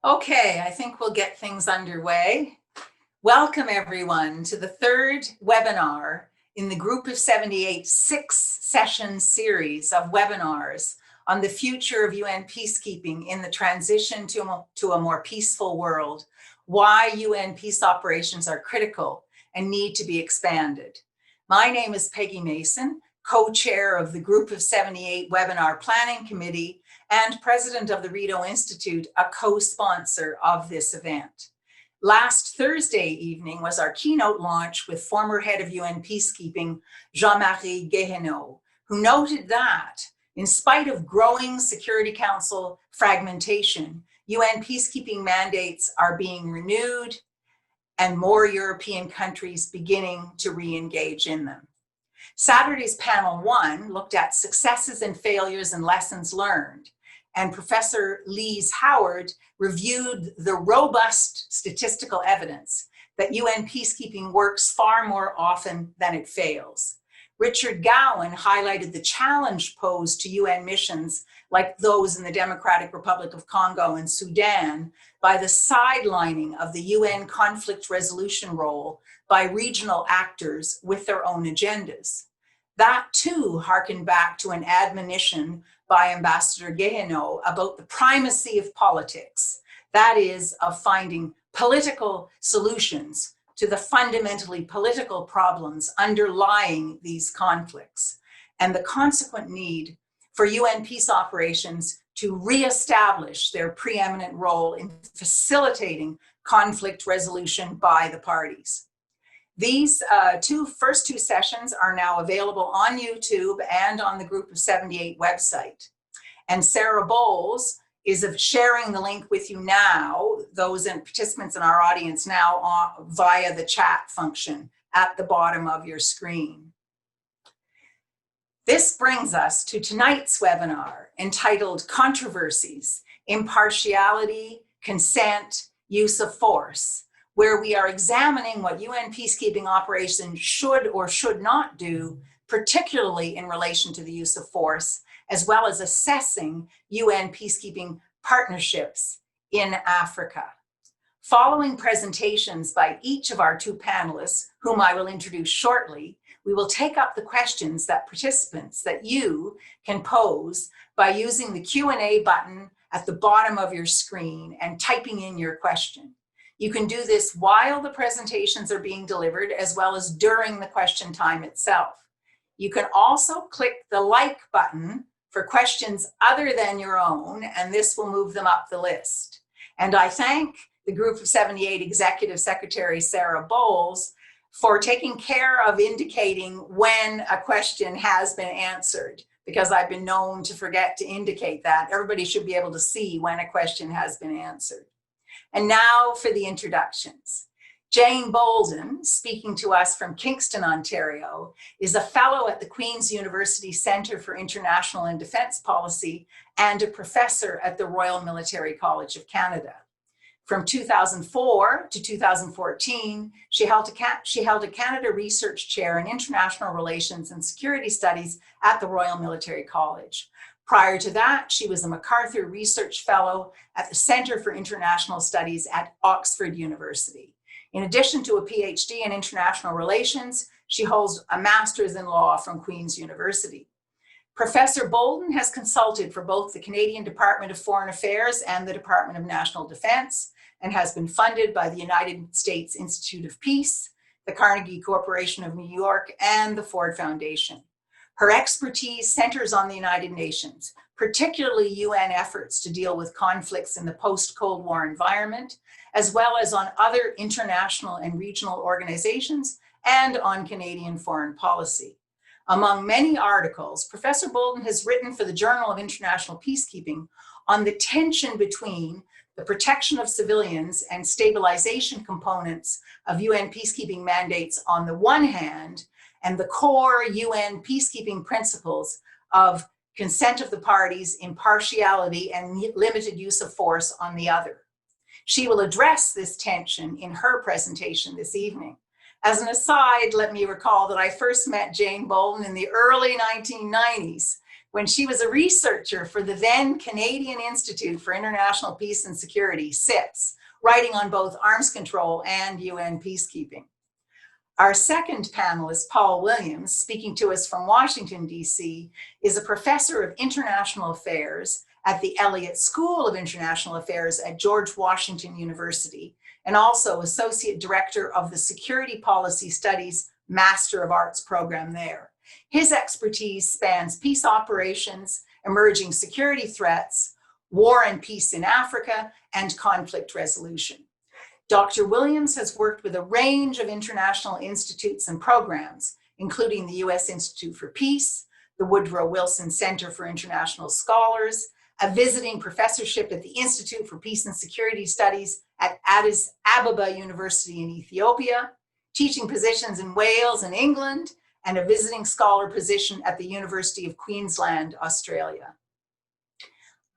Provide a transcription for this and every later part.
Okay, I think we'll get things underway. Welcome everyone to the third webinar in the Group of 78 six-session series of webinars on the future of UN peacekeeping in the transition to a more peaceful world, why UN peace operations are critical and need to be expanded. My name is Peggy Mason, co-chair of the Group of 78 Webinar Planning Committee and president of the Rideau Institute, a co-sponsor of this event. Last Thursday evening was our keynote launch with former head of UN peacekeeping, Jean-Marie Guéhenno, who noted that in spite of growing Security Council fragmentation, UN peacekeeping mandates are being renewed and more European countries beginning to re-engage in them. Saturday's panel 1 looked at successes and failures and lessons learned, and Professor Lise Howard reviewed the robust statistical evidence that UN peacekeeping works far more often than it fails. Richard Gowan highlighted the challenge posed to UN missions like those in the Democratic Republic of Congo and Sudan by the sidelining of the UN conflict resolution role by regional actors with their own agendas. That too harkened back to an admonition by Ambassador Guéhenno about the primacy of politics, that is, of finding political solutions to the fundamentally political problems underlying these conflicts, and the consequent need for UN peace operations to reestablish their preeminent role in facilitating conflict resolution by the parties. These first two sessions are now available on YouTube and on the Group of 78 website. And Sarah Bowles is sharing the link with you now, those participants in our audience now via the chat function at the bottom of your screen. This brings us to tonight's webinar entitled Controversies, Impartiality, Consent, Use of Force, where we are examining what UN peacekeeping operations should or should not do, particularly in relation to the use of force, as well as assessing UN peacekeeping partnerships in Africa. Following presentations by each of our two panelists, whom I will introduce shortly, we will take up the questions that participants, that you can pose by using the Q&A button at the bottom of your screen and typing in your question. You can do this while the presentations are being delivered, as well as during the question time itself. You can also click the like button for questions other than your own, and this will move them up the list. And I thank the Group of 78 Executive Secretary Sarah Bowles for taking care of indicating when a question has been answered, because I've been known to forget to indicate that. Everybody should be able to see when a question has been answered. And now for the introductions. Jane Boulden, speaking to us from Kingston, Ontario, is a fellow at the Queen's University Centre for International and Defence Policy and a professor at the Royal Military College of Canada. From 2004 to 2014, she held a Canada Research Chair in International Relations and Security Studies at the Royal Military College. Prior to that, she was a MacArthur Research Fellow at the Centre for International Studies at Oxford University. In addition to a PhD in International Relations, she holds a Master's in Law from Queen's University. Professor Boulden has consulted for both the Canadian Department of Foreign Affairs and the Department of National Defence, and has been funded by the United States Institute of Peace, the Carnegie Corporation of New York, and the Ford Foundation. Her expertise centers on the United Nations, particularly UN efforts to deal with conflicts in the post-Cold War environment, as well as on other international and regional organizations and on Canadian foreign policy. Among many articles, Professor Boulden has written for the Journal of International Peacekeeping on the tension between the protection of civilians and stabilization components of UN peacekeeping mandates on the one hand, and the core UN peacekeeping principles of consent of the parties, impartiality, and limited use of force on the other. She will address this tension in her presentation this evening. As an aside, let me recall that I first met Jane Boulden in the early 1990s when she was a researcher for the then Canadian Institute for International Peace and Security, CIPS, writing on both arms control and UN peacekeeping. Our second panelist, Paul Williams, speaking to us from Washington, D.C., is a professor of international affairs at the Elliott School of International Affairs at George Washington University, and also associate director of the Security Policy Studies Master of Arts program there. His expertise spans peace operations, emerging security threats, war and peace in Africa, and conflict resolution. Dr. Williams has worked with a range of international institutes and programs, including the U.S. Institute for Peace, the Woodrow Wilson Center for International Scholars, a visiting professorship at the Institute for Peace and Security Studies at Addis Ababa University in Ethiopia, teaching positions in Wales and England, and a visiting scholar position at the University of Queensland, Australia.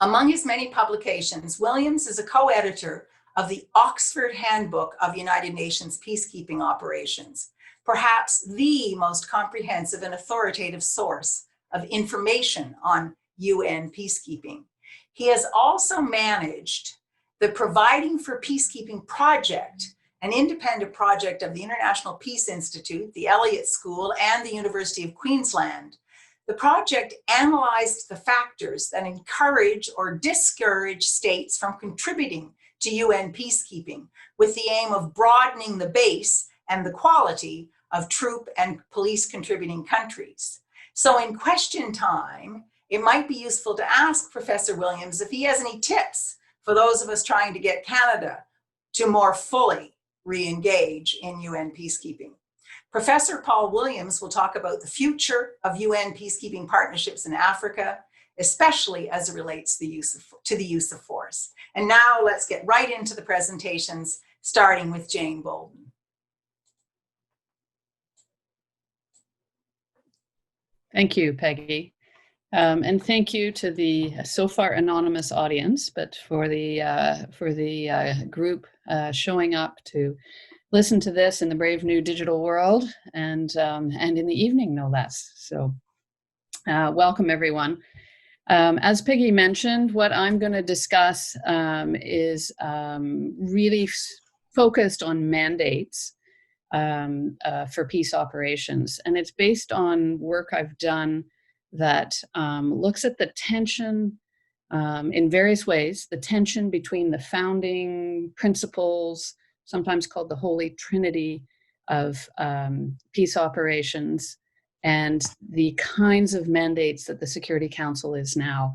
Among his many publications, Williams is a co-editor of the Oxford Handbook of United Nations Peacekeeping Operations, perhaps the most comprehensive and authoritative source of information on UN peacekeeping. He has also managed the Providing for Peacekeeping Project, an independent project of the International Peace Institute, the Elliott School, and the University of Queensland. The project analyzed the factors that encourage or discourage states from contributing to UN peacekeeping, with the aim of broadening the base and the quality of troop and police contributing countries. So in question time, it might be useful to ask Professor Williams if he has any tips for those of us trying to get Canada to more fully re-engage in UN peacekeeping. Professor Paul Williams will talk about the future of UN peacekeeping partnerships in Africa, especially as it relates to the use of force. And now let's get right into the presentations, starting with Jane Boulden. Thank you, Peggy. And thank you to the so far anonymous audience, but for the group showing up to listen to this in the brave new digital world, and in the evening, no less. So welcome, everyone. As Peggy mentioned, what I'm going to discuss is really focused on mandates for peace operations. And it's based on work I've done that looks at the tension in various ways, the tension between the founding principles, sometimes called the Holy Trinity of peace operations, and the kinds of mandates that the Security Council is now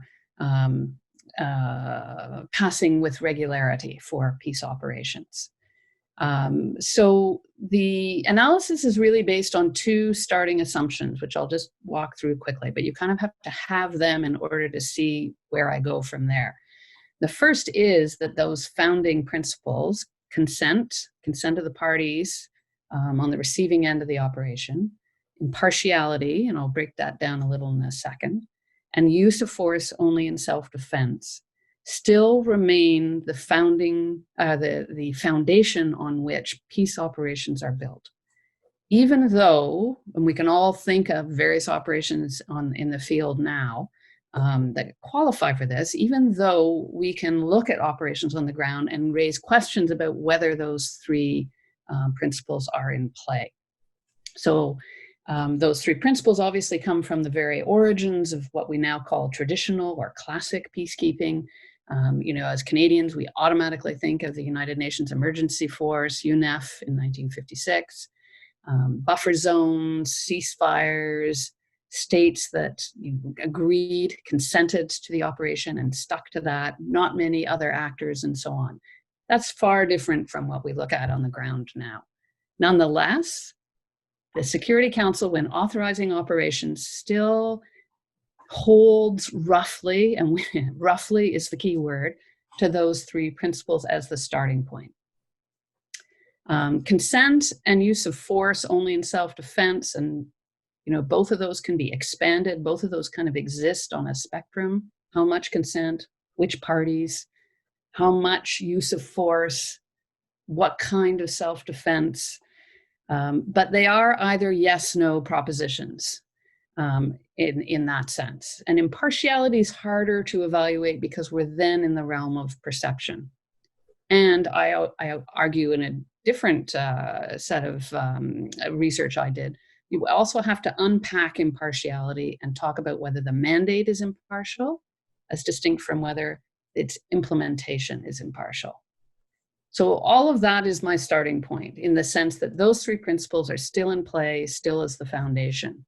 passing with regularity for peace operations. So the analysis is really based on two starting assumptions, which I'll just walk through quickly, but you kind of have to have them in order to see where I go from there. The first is that those founding principles, consent of the parties on the receiving end of the operation, impartiality, and I'll break that down a little in a second, and use of force only in self-defense, still remain the the foundation on which peace operations are built. Even though, and we can all think of various operations in the field now that qualify for this, even though we can look at operations on the ground and raise questions about whether those three principles are in play. So those three principles obviously come from the very origins of what we now call traditional or classic peacekeeping. As Canadians, we automatically think of the United Nations Emergency Force, UNEF, in 1956, buffer zones, ceasefires, states that agreed, consented to the operation and stuck to that, not many other actors, and so on. That's far different from what we look at on the ground now. Nonetheless, the Security Council, when authorizing operations, still holds roughly, and roughly is the key word, to those three principles as the starting point. Consent and use of force only in self-defense, and both of those can be expanded. Both of those kind of exist on a spectrum. How much consent, which parties, how much use of force, what kind of self-defense. But they are either yes-no propositions. in that sense. And impartiality is harder to evaluate because we're then in the realm of perception. And I argue in a different set of research I did, you also have to unpack impartiality and talk about whether the mandate is impartial, as distinct from whether its implementation is impartial. So all of that is my starting point, in the sense that those three principles are still in play, still as the foundation.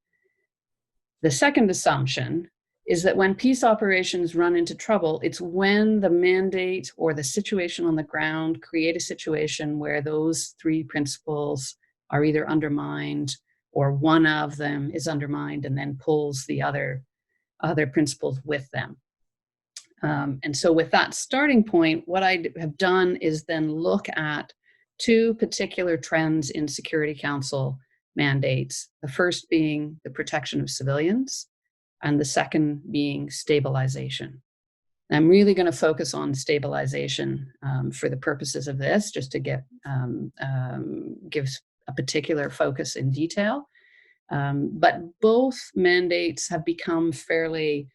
The second assumption is that when peace operations run into trouble, it's when the mandate or the situation on the ground create a situation where those three principles are either undermined or one of them is undermined and then pulls the other principles with them. And so with that starting point, what I have done is then look at two particular trends in Security Council mandates, the first being the protection of civilians, and the second being stabilization. And I'm really going to focus on stabilization for the purposes of this, just to give a particular focus in detail. But both mandates have become fairly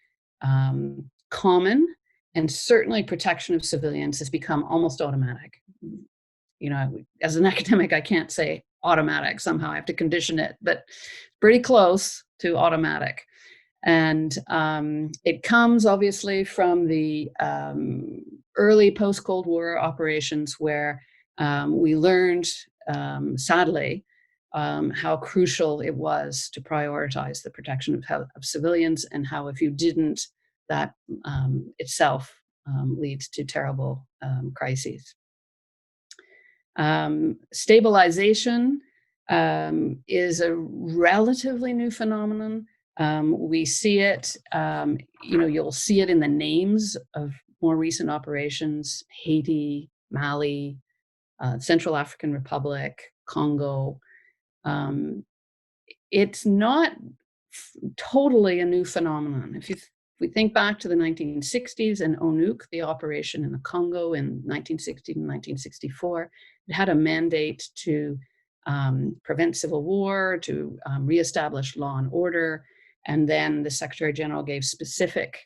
common, and certainly protection of civilians has become almost automatic. You know, as an academic, I can't say automatic. Somehow I have to condition it, but pretty close to automatic. And it comes obviously from the early post-Cold War operations where we learned, sadly, how crucial it was to prioritize the protection of civilians, and how if you didn't, that itself leads to terrible crises. Stabilization is a relatively new phenomenon. We see it, you'll see it in the names of more recent operations: Haiti, Mali, Central African Republic, Congo. It's not totally a new phenomenon. If we think back to the 1960s and ONUC, the operation in the Congo in 1960 to 1964, it had a mandate to prevent civil war, to reestablish law and order. And then the Secretary General gave specific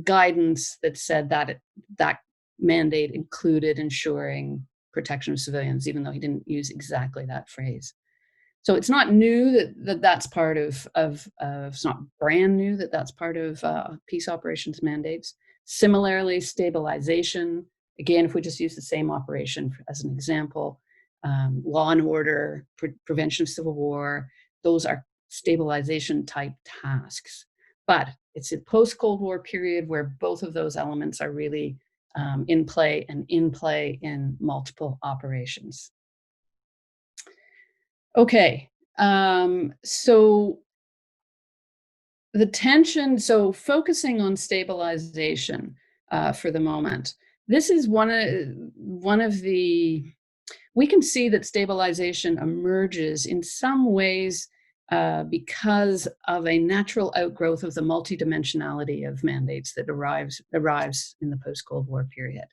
guidance that said that that mandate included ensuring protection of civilians, even though he didn't use exactly that phrase. So it's not new that's part of it's not brand new that's part of peace operations mandates. Similarly, stabilization, again, if we just use the same operation as an example, law and order, prevention of civil war, those are stabilization type tasks. But it's a post-Cold War period where both of those elements are really in play in multiple operations. Okay, so the tension, so focusing on stabilization for the moment, this is one of the, we can see that stabilization emerges in some ways because of a natural outgrowth of the multidimensionality of mandates that arrives in the post-Cold War period.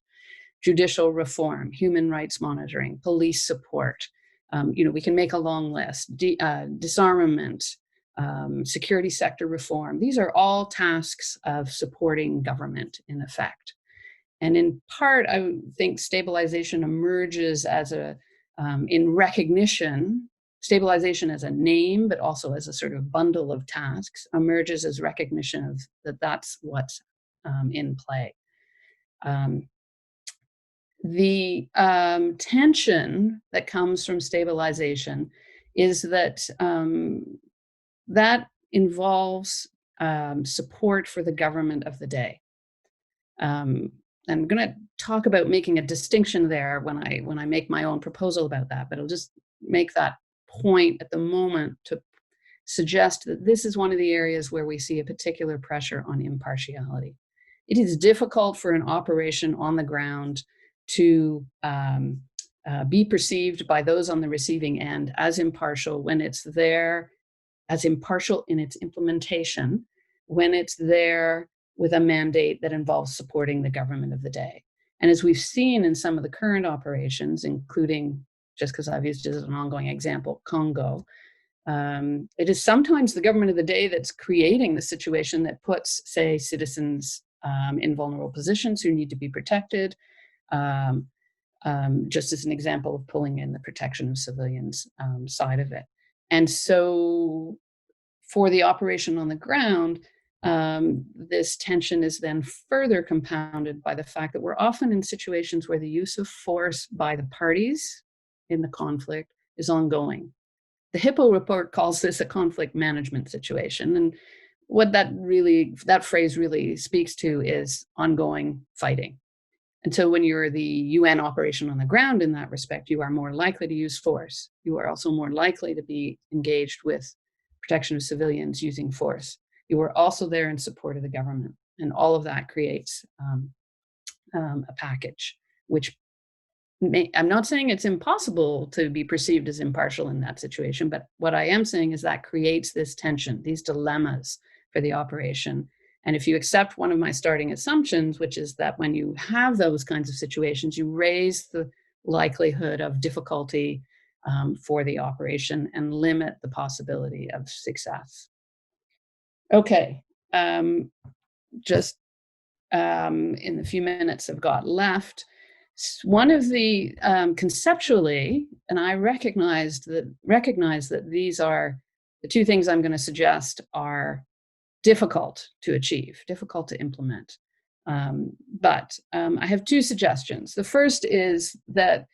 Judicial reform, human rights monitoring, police support. We can make a long list. Disarmament, security sector reform. These are all tasks of supporting government in effect. And in part, I think stabilization emerges as in recognition, stabilization as a name, but also as a sort of bundle of tasks, emerges as recognition of that's what's in play. The tension that comes from stabilization is that that involves support for the government of the day. I'm going to talk about making a distinction there when I make my own proposal about that, but I'll just make that point at the moment to suggest that this is one of the areas where we see a particular pressure on impartiality. It is difficult for an operation on the ground to be perceived by those on the receiving end as impartial when it's there, as impartial in its implementation, when it's there with a mandate that involves supporting the government of the day. And as we've seen in some of the current operations, including, just because I've used it as an ongoing example, Congo, It is sometimes the government of the day that's creating the situation that puts, say, citizens in vulnerable positions who need to be protected, just as an example of pulling in the protection of civilians side of it. And so for the operation on the ground, this tension is then further compounded by the fact that we're often in situations where the use of force by the parties in the conflict is ongoing. The Hippo report calls this a conflict management situation. And what that phrase really speaks to is ongoing fighting. And so when you're the UN operation on the ground in that respect, you are more likely to use force. You are also more likely to be engaged with protection of civilians using force. You are also there in support of the government. And all of that creates a package, which I'm not saying it's impossible to be perceived as impartial in that situation, but what I am saying is that creates this tension, these dilemmas for the operation. And if you accept one of my starting assumptions, which is that when you have those kinds of situations, you raise the likelihood of difficulty for the operation and limit the possibility of success. Okay, just in the few minutes I've got left, one of the conceptually, and I recognize that these are the two things I'm going to suggest are difficult to achieve, difficult to implement. But I have two suggestions. The first is that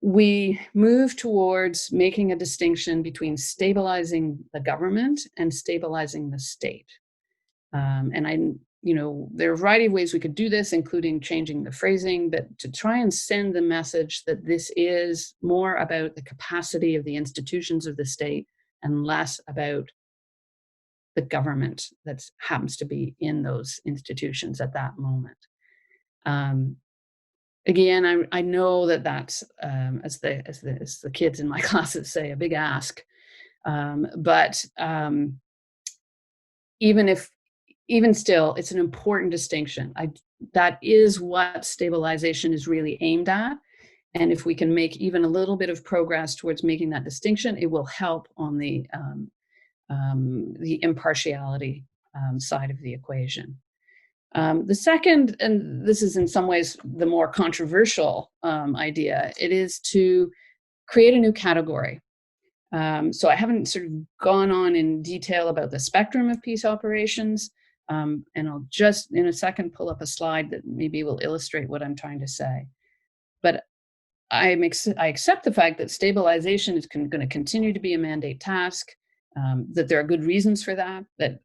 we move towards making a distinction between stabilizing the government and stabilizing the state. And there are a variety of ways we could do this, including changing the phrasing, but to try and send the message that this is more about the capacity of the institutions of the state and less about the government that happens to be in those institutions at that moment. Again, I know that that's, as the kids in my classes say, a big ask. But even still, it's an important distinction. That is what stabilization is really aimed at. And if we can make even a little bit of progress towards making that distinction, it will help on the impartiality side of the equation. The second, and this is in some ways the more controversial idea, it is to create a new category. So I haven't sort of gone on in detail about the spectrum of peace operations, and I'll just in a second pull up a slide that maybe will illustrate what I'm trying to say. But I accept the fact that stabilization is going to continue to be a mandate task, that there are good reasons for that, that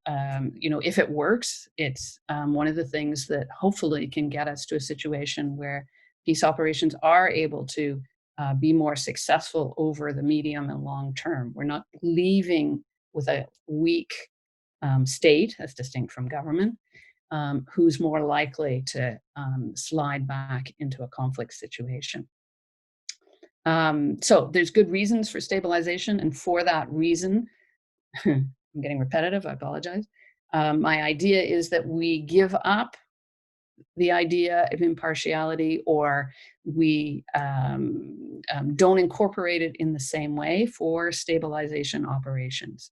if it works, it's one of the things that hopefully can get us to a situation where peace operations are able to be more successful over the medium and long term. We're not leaving with a weak state, as distinct from government, who's more likely to slide back into a conflict situation. So there's good reasons for stabilization, and for that reason, I'm getting repetitive, I apologize. My idea is that we give up the idea of impartiality, or we don't incorporate it in the same way for stabilization operations.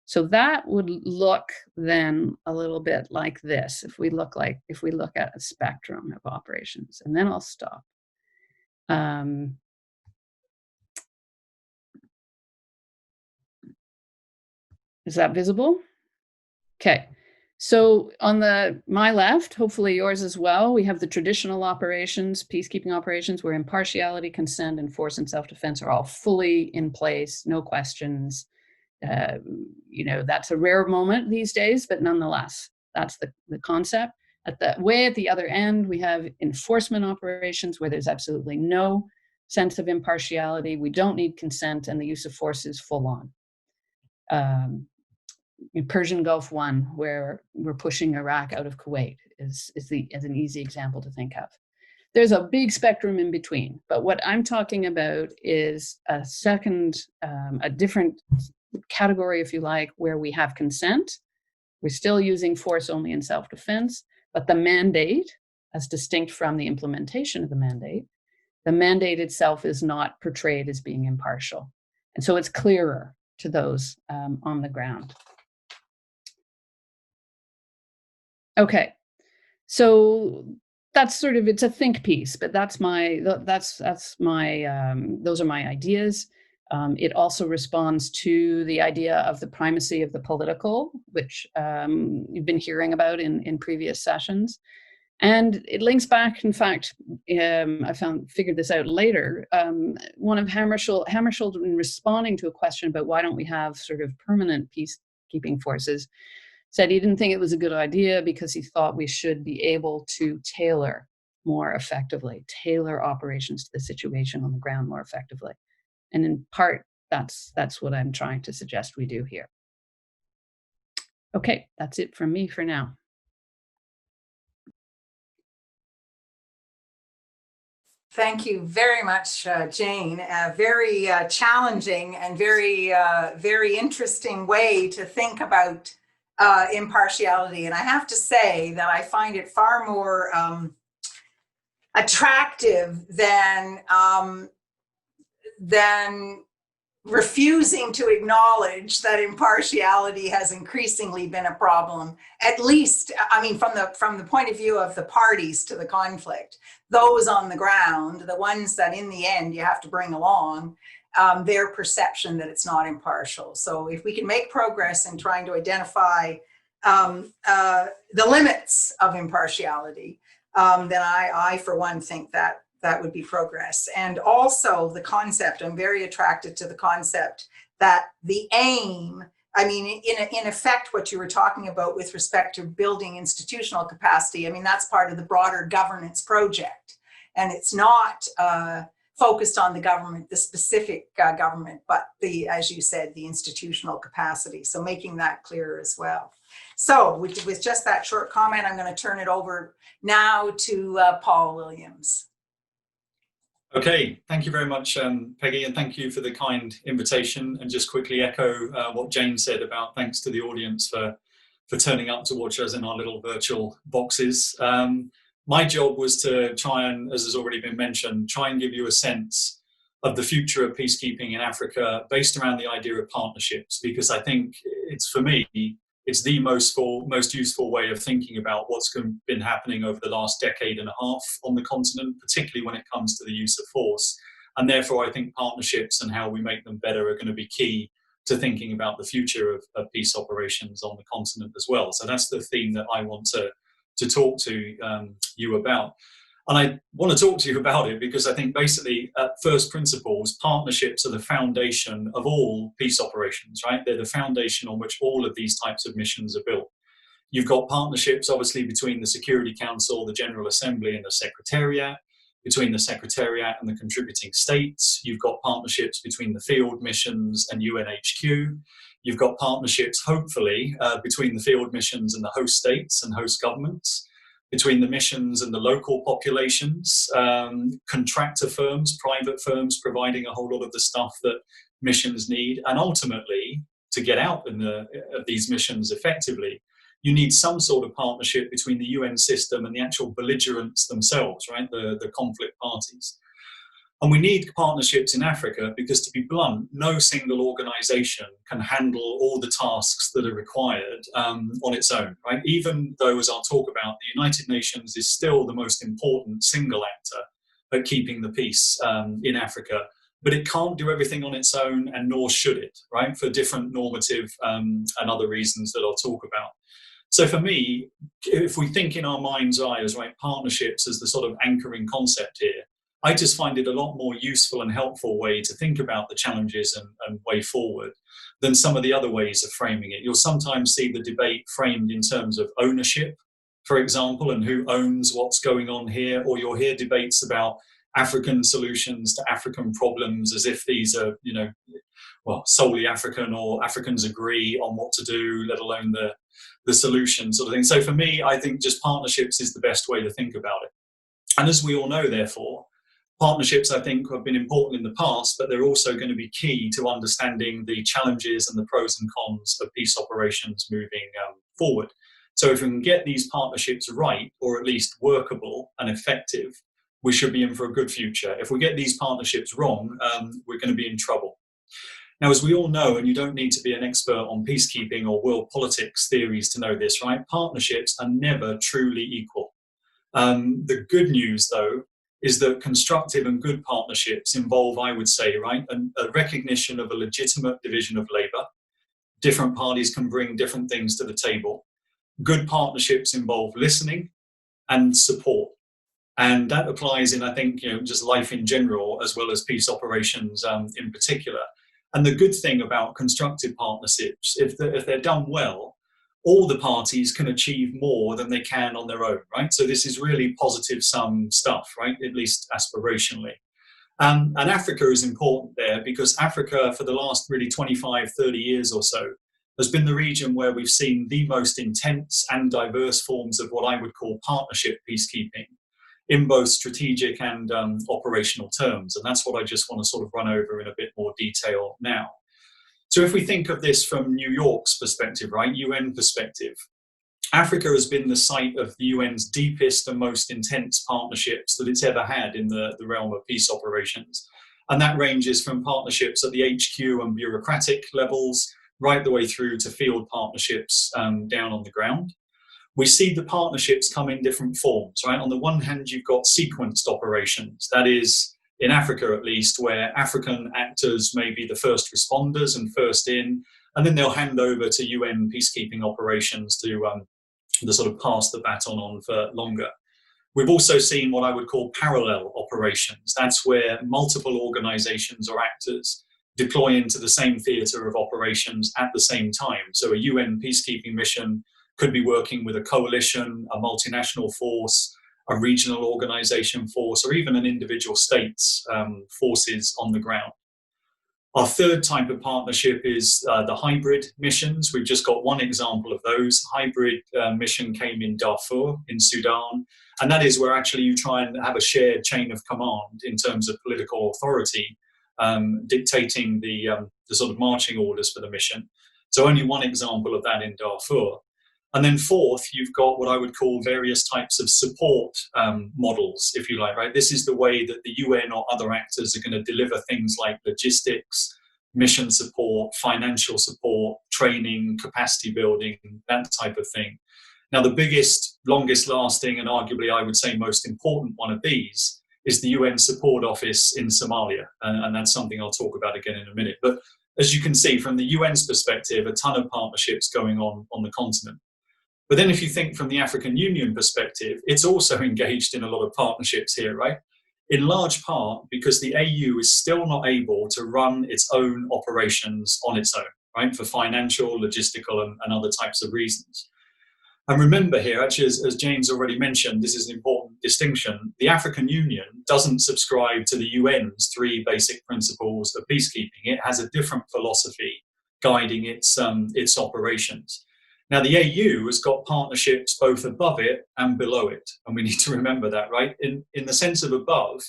So that would look then a little bit like this, if we look at a spectrum of operations, and then I'll stop. Is that visible? Okay. So on my left, hopefully yours as well, we have the traditional operations, peacekeeping operations, where impartiality, consent, and force and self-defense are all fully in place, no questions. That's a rare moment these days, but nonetheless, that's the concept. At the other end, we have enforcement operations where there's absolutely no sense of impartiality. We don't need consent, and the use of force is full on. In Persian Gulf 1, where we're pushing Iraq out of Kuwait, is an easy example to think of. There's a big spectrum in between, but what I'm talking about is a different category, if you like, where we have consent. We're still using force only in self-defense, but the mandate, as distinct from the implementation of the mandate itself is not portrayed as being impartial. And so it's clearer to those on the ground. Okay, so that's sort of, it's a think piece, but those are my ideas. It also responds to the idea of the primacy of the political, which you've been hearing about in previous sessions. And it links back, in fact, I figured this out later, one of Hammarskjöld, in responding to a question about why don't we have sort of permanent peacekeeping forces, said he didn't think it was a good idea because he thought we should be able to tailor more effectively, tailor operations to the situation on the ground more effectively. And in part, that's what I'm trying to suggest we do here. Okay, that's it from me for now. Thank you very much, Jane. A very challenging and very interesting way to think about impartiality. And I have to say that I find it far more attractive than refusing to acknowledge that impartiality has increasingly been a problem, at least, I mean, from the point of view of the parties to the conflict, those on the ground, the ones that in the end you have to bring along, their perception that it's not impartial. So if we can make progress in trying to identify the limits of impartiality, then I for one think that would be progress. And also the concept, I'm very attracted to the concept that the aim, I mean, in effect, what you were talking about with respect to building institutional capacity, I mean, that's part of the broader governance project. And it's not focused on the government, the specific government, but as you said, the institutional capacity. So making that clear as well. So with just that short comment, I'm going to turn it over now to Paul Williams. Okay, thank you very much, Peggy, and thank you for the kind invitation. And just quickly echo what Jane said about thanks to the audience for turning up to watch us in our little virtual boxes. My job was to try and, as has already been mentioned, try and give you a sense of the future of peacekeeping in Africa based around the idea of partnerships, because I think it's, for me, it's the most useful way of thinking about what's been happening over the last decade and a half on the continent, particularly when it comes to the use of force. And therefore, I think partnerships and how we make them better are going to be key to thinking about the future of peace operations on the continent as well. So that's the theme that I want to talk to you about. And I want to talk to you about it because I think basically at first principles, partnerships are the foundation of all peace operations, right? They're the foundation on which all of these types of missions are built. You've got partnerships, obviously, between the Security Council, the General Assembly, and the Secretariat, between the Secretariat and the contributing states. You've got partnerships between the field missions and UNHQ. You've got partnerships, hopefully, between the field missions and the host states and host governments, between the missions and the local populations, contractor firms, private firms providing a whole lot of the stuff that missions need. And ultimately, to get out of these missions effectively, you need some sort of partnership between the UN system and the actual belligerents themselves, right? The conflict parties. And we need partnerships in Africa because, to be blunt, no single organization can handle all the tasks that are required on its own, right? Even though, as I'll talk about, the United Nations is still the most important single actor at keeping the peace in Africa, but it can't do everything on its own, and nor should it, right? For different normative and other reasons that I'll talk about. So for me, if we think in our mind's eye as, right, partnerships as the sort of anchoring concept here, I just find it a lot more useful and helpful way to think about the challenges and way forward than some of the other ways of framing it. You'll sometimes see the debate framed in terms of ownership, for example, and who owns what's going on here, or you'll hear debates about African solutions to African problems as if these are, solely African, or Africans agree on what to do, let alone the solution sort of thing. So for me, I think just partnerships is the best way to think about it. And as we all know, therefore, partnerships, I think, have been important in the past, but they're also going to be key to understanding the challenges and the pros and cons of peace operations moving forward. So if we can get these partnerships right, or at least workable and effective, we should be in for a good future. If we get these partnerships wrong, we're going to be in trouble. Now, as we all know, and you don't need to be an expert on peacekeeping or world politics theories to know this, right? Partnerships are never truly equal. The good news, though, is that constructive and good partnerships involve, I would say, right, a recognition of a legitimate division of labor. Different parties can bring different things to the table. Good partnerships involve listening and support. And that applies in, I think, just life in general, as well as peace operations in particular. And the good thing about constructive partnerships, if they're done well, all the parties can achieve more than they can on their own, right? So this is really positive sum stuff, right? At least aspirationally. And Africa is important there because Africa, for the last really 25, 30 years or so, has been the region where we've seen the most intense and diverse forms of what I would call partnership peacekeeping in both strategic and operational terms. And that's what I just want to sort of run over in a bit more detail now. So if we think of this from New York's perspective, right, UN perspective, Africa has been the site of the UN's deepest and most intense partnerships that it's ever had in the realm of peace operations. And that ranges from partnerships at the HQ and bureaucratic levels, right the way through to field partnerships down on the ground. We see the partnerships come in different forms, right? On the one hand, you've got sequenced operations. That is, in Africa at least, where African actors may be the first responders and first in, and then they'll hand over to UN peacekeeping operations to sort of pass the baton on for longer. We've also seen what I would call parallel operations. That's where multiple organizations or actors deploy into the same theater of operations at the same time. So a UN peacekeeping mission could be working with a coalition, a multinational force, a regional organization force, or even an individual state's forces on the ground. Our third type of partnership is the hybrid missions. We've just got one example of those. Hybrid mission came in Darfur in Sudan, and that is where actually you try and have a shared chain of command in terms of political authority, dictating the sort of marching orders for the mission. So only one example of that in Darfur. And then fourth, you've got what I would call various types of support models, if you like, right? This is the way that the UN or other actors are going to deliver things like logistics, mission support, financial support, training, capacity building, that type of thing. Now, the biggest, longest lasting, and arguably I would say most important one of these is the UN Support Office in Somalia. And that's something I'll talk about again in a minute. But as you can see, from the UN's perspective, a ton of partnerships going on the continent. But then if you think from the African Union perspective, it's also engaged in a lot of partnerships here, right? In large part because the AU is still not able to run its own operations on its own, right? For financial, logistical, and other types of reasons. And remember here, actually, as James already mentioned, this is an important distinction. The African Union doesn't subscribe to the UN's three basic principles of peacekeeping. It has a different philosophy guiding its operations. Now, the AU has got partnerships both above it and below it, and we need to remember that, right? In the sense of above,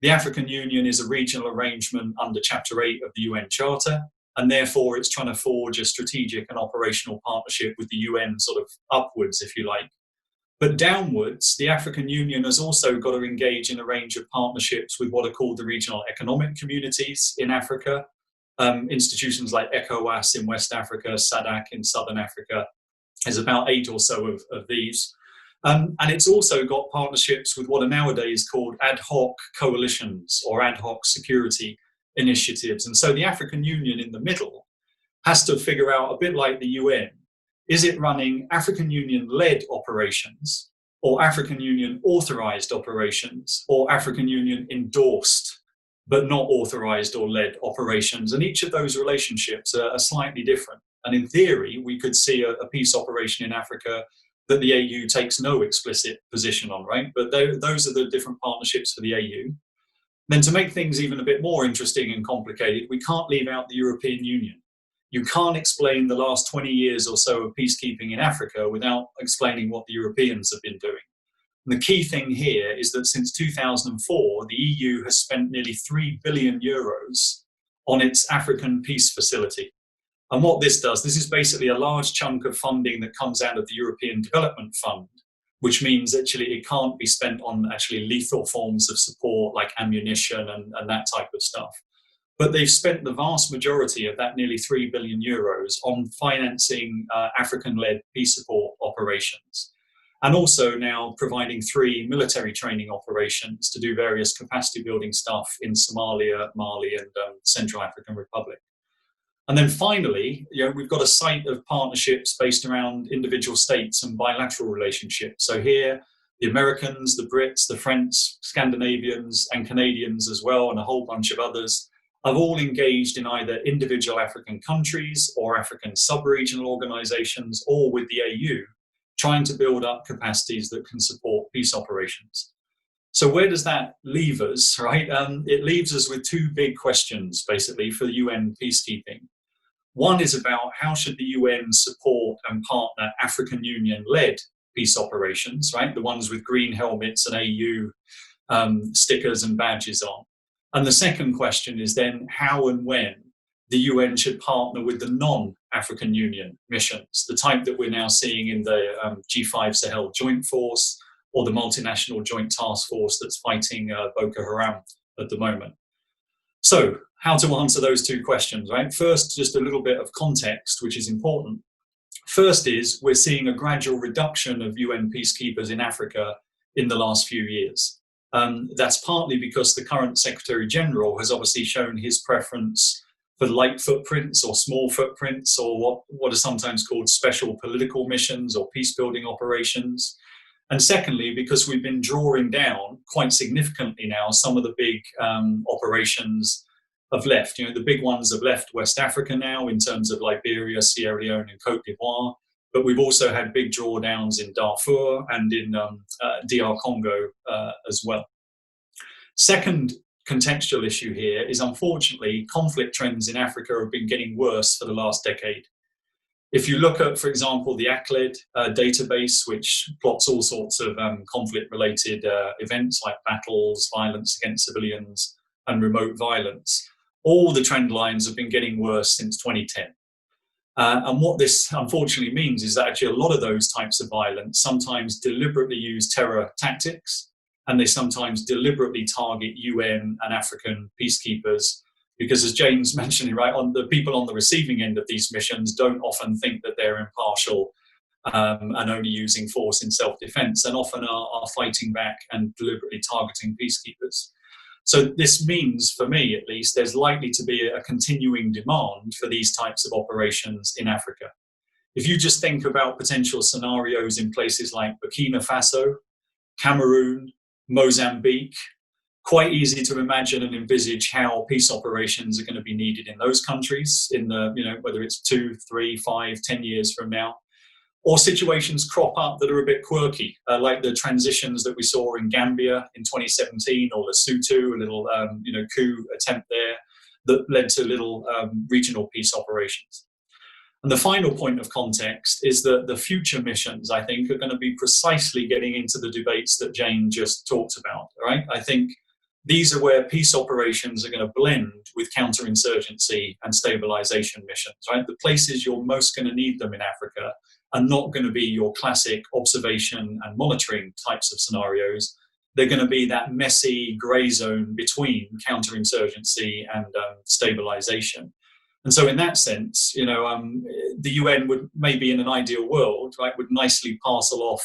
the African Union is a regional arrangement under Chapter 8 of the UN Charter, and therefore it's trying to forge a strategic and operational partnership with the UN sort of upwards, if you like. But downwards, the African Union has also got to engage in a range of partnerships with what are called the regional economic communities in Africa, institutions like ECOWAS in West Africa, SADC in Southern Africa. There's about 8 or so of these. And it's also got partnerships with what are nowadays called ad hoc coalitions or ad hoc security initiatives. And so the African Union in the middle has to figure out, a bit like the UN, is it running African Union-led operations or African Union-authorized operations or African Union-endorsed but not authorized or led operations? And each of those relationships are slightly different. And in theory, we could see a peace operation in Africa that the AU takes no explicit position on, right? But those are the different partnerships for the AU. Then to make things even a bit more interesting and complicated, we can't leave out the European Union. You can't explain the last 20 years or so of peacekeeping in Africa without explaining what the Europeans have been doing. And the key thing here is that since 2004, the EU has spent nearly 3 billion euros on its African Peace Facility. And what this does, this is basically a large chunk of funding that comes out of the European Development Fund, which means actually it can't be spent on actually lethal forms of support like ammunition and that type of stuff. but they've spent the vast majority of that nearly €3 billion on financing African-led peace support operations, and also now providing 3 military training operations to do various capacity building stuff in Somalia, Mali, and Central African Republic. And then finally, we've got a site of partnerships based around individual states and bilateral relationships. So here, the Americans, the Brits, the French, Scandinavians, and Canadians as well, and a whole bunch of others, have all engaged in either individual African countries or African sub-regional organizations, or with the AU, trying to build up capacities that can support peace operations. So where does that leave us, right? It leaves us with 2 big questions, basically, for the UN peacekeeping. One is about how should the UN support and partner African Union-led peace operations, right? The ones with green helmets and AU stickers and badges on. And the second question is then how and when the UN should partner with the non-African Union missions, the type that we're now seeing in the G5 Sahel Joint Force or the multinational joint task force that's fighting Boko Haram at the moment. So how to answer those 2 questions, right? First, just a little bit of context, which is important. First is we're seeing a gradual reduction of UN peacekeepers in Africa in the last few years. That's partly because the current Secretary General has obviously shown his preference for light footprints or small footprints, or what are sometimes called special political missions or peace building operations. And secondly, because we've been drawing down quite significantly now, some of the big operations have left. The big ones have left West Africa now in terms of Liberia, Sierra Leone, and Cote d'Ivoire. But we've also had big drawdowns in Darfur and in DR Congo as well. Second contextual issue here is, unfortunately, conflict trends in Africa have been getting worse for the last decade. If you look at, for example, the ACLED database, which plots all sorts of conflict-related events like battles, violence against civilians, and remote violence, all the trend lines have been getting worse since 2010. And what this unfortunately means is that actually a lot of those types of violence sometimes deliberately use terror tactics, and they sometimes deliberately target UN and African peacekeepers, because, as James mentioned, right, on the people on the receiving end of these missions don't often think that they're impartial and only using force in self-defense, and often are fighting back and deliberately targeting peacekeepers. So this means, for me at least, there's likely to be a continuing demand for these types of operations in Africa. If you just think about potential scenarios in places like Burkina Faso, Cameroon, Mozambique, quite easy to imagine and envisage how peace operations are going to be needed in those countries in the, whether it's 2, 3, 5, 10 years from now. Or situations crop up that are a bit quirky, like the transitions that we saw in Gambia in 2017, or Lesotho, a little coup attempt there that led to little regional peace operations. And the final point of context is that the future missions, I think, are going to be precisely getting into the debates that Jane just talked about, right? I think these are where peace operations are going to blend with counterinsurgency and stabilization missions, right? The places you're most going to need them in Africa are not going to be your classic observation and monitoring types of scenarios. They're going to be that messy grey zone between counterinsurgency and stabilization. And so in that sense, the UN would maybe in an ideal world, right, would nicely parcel off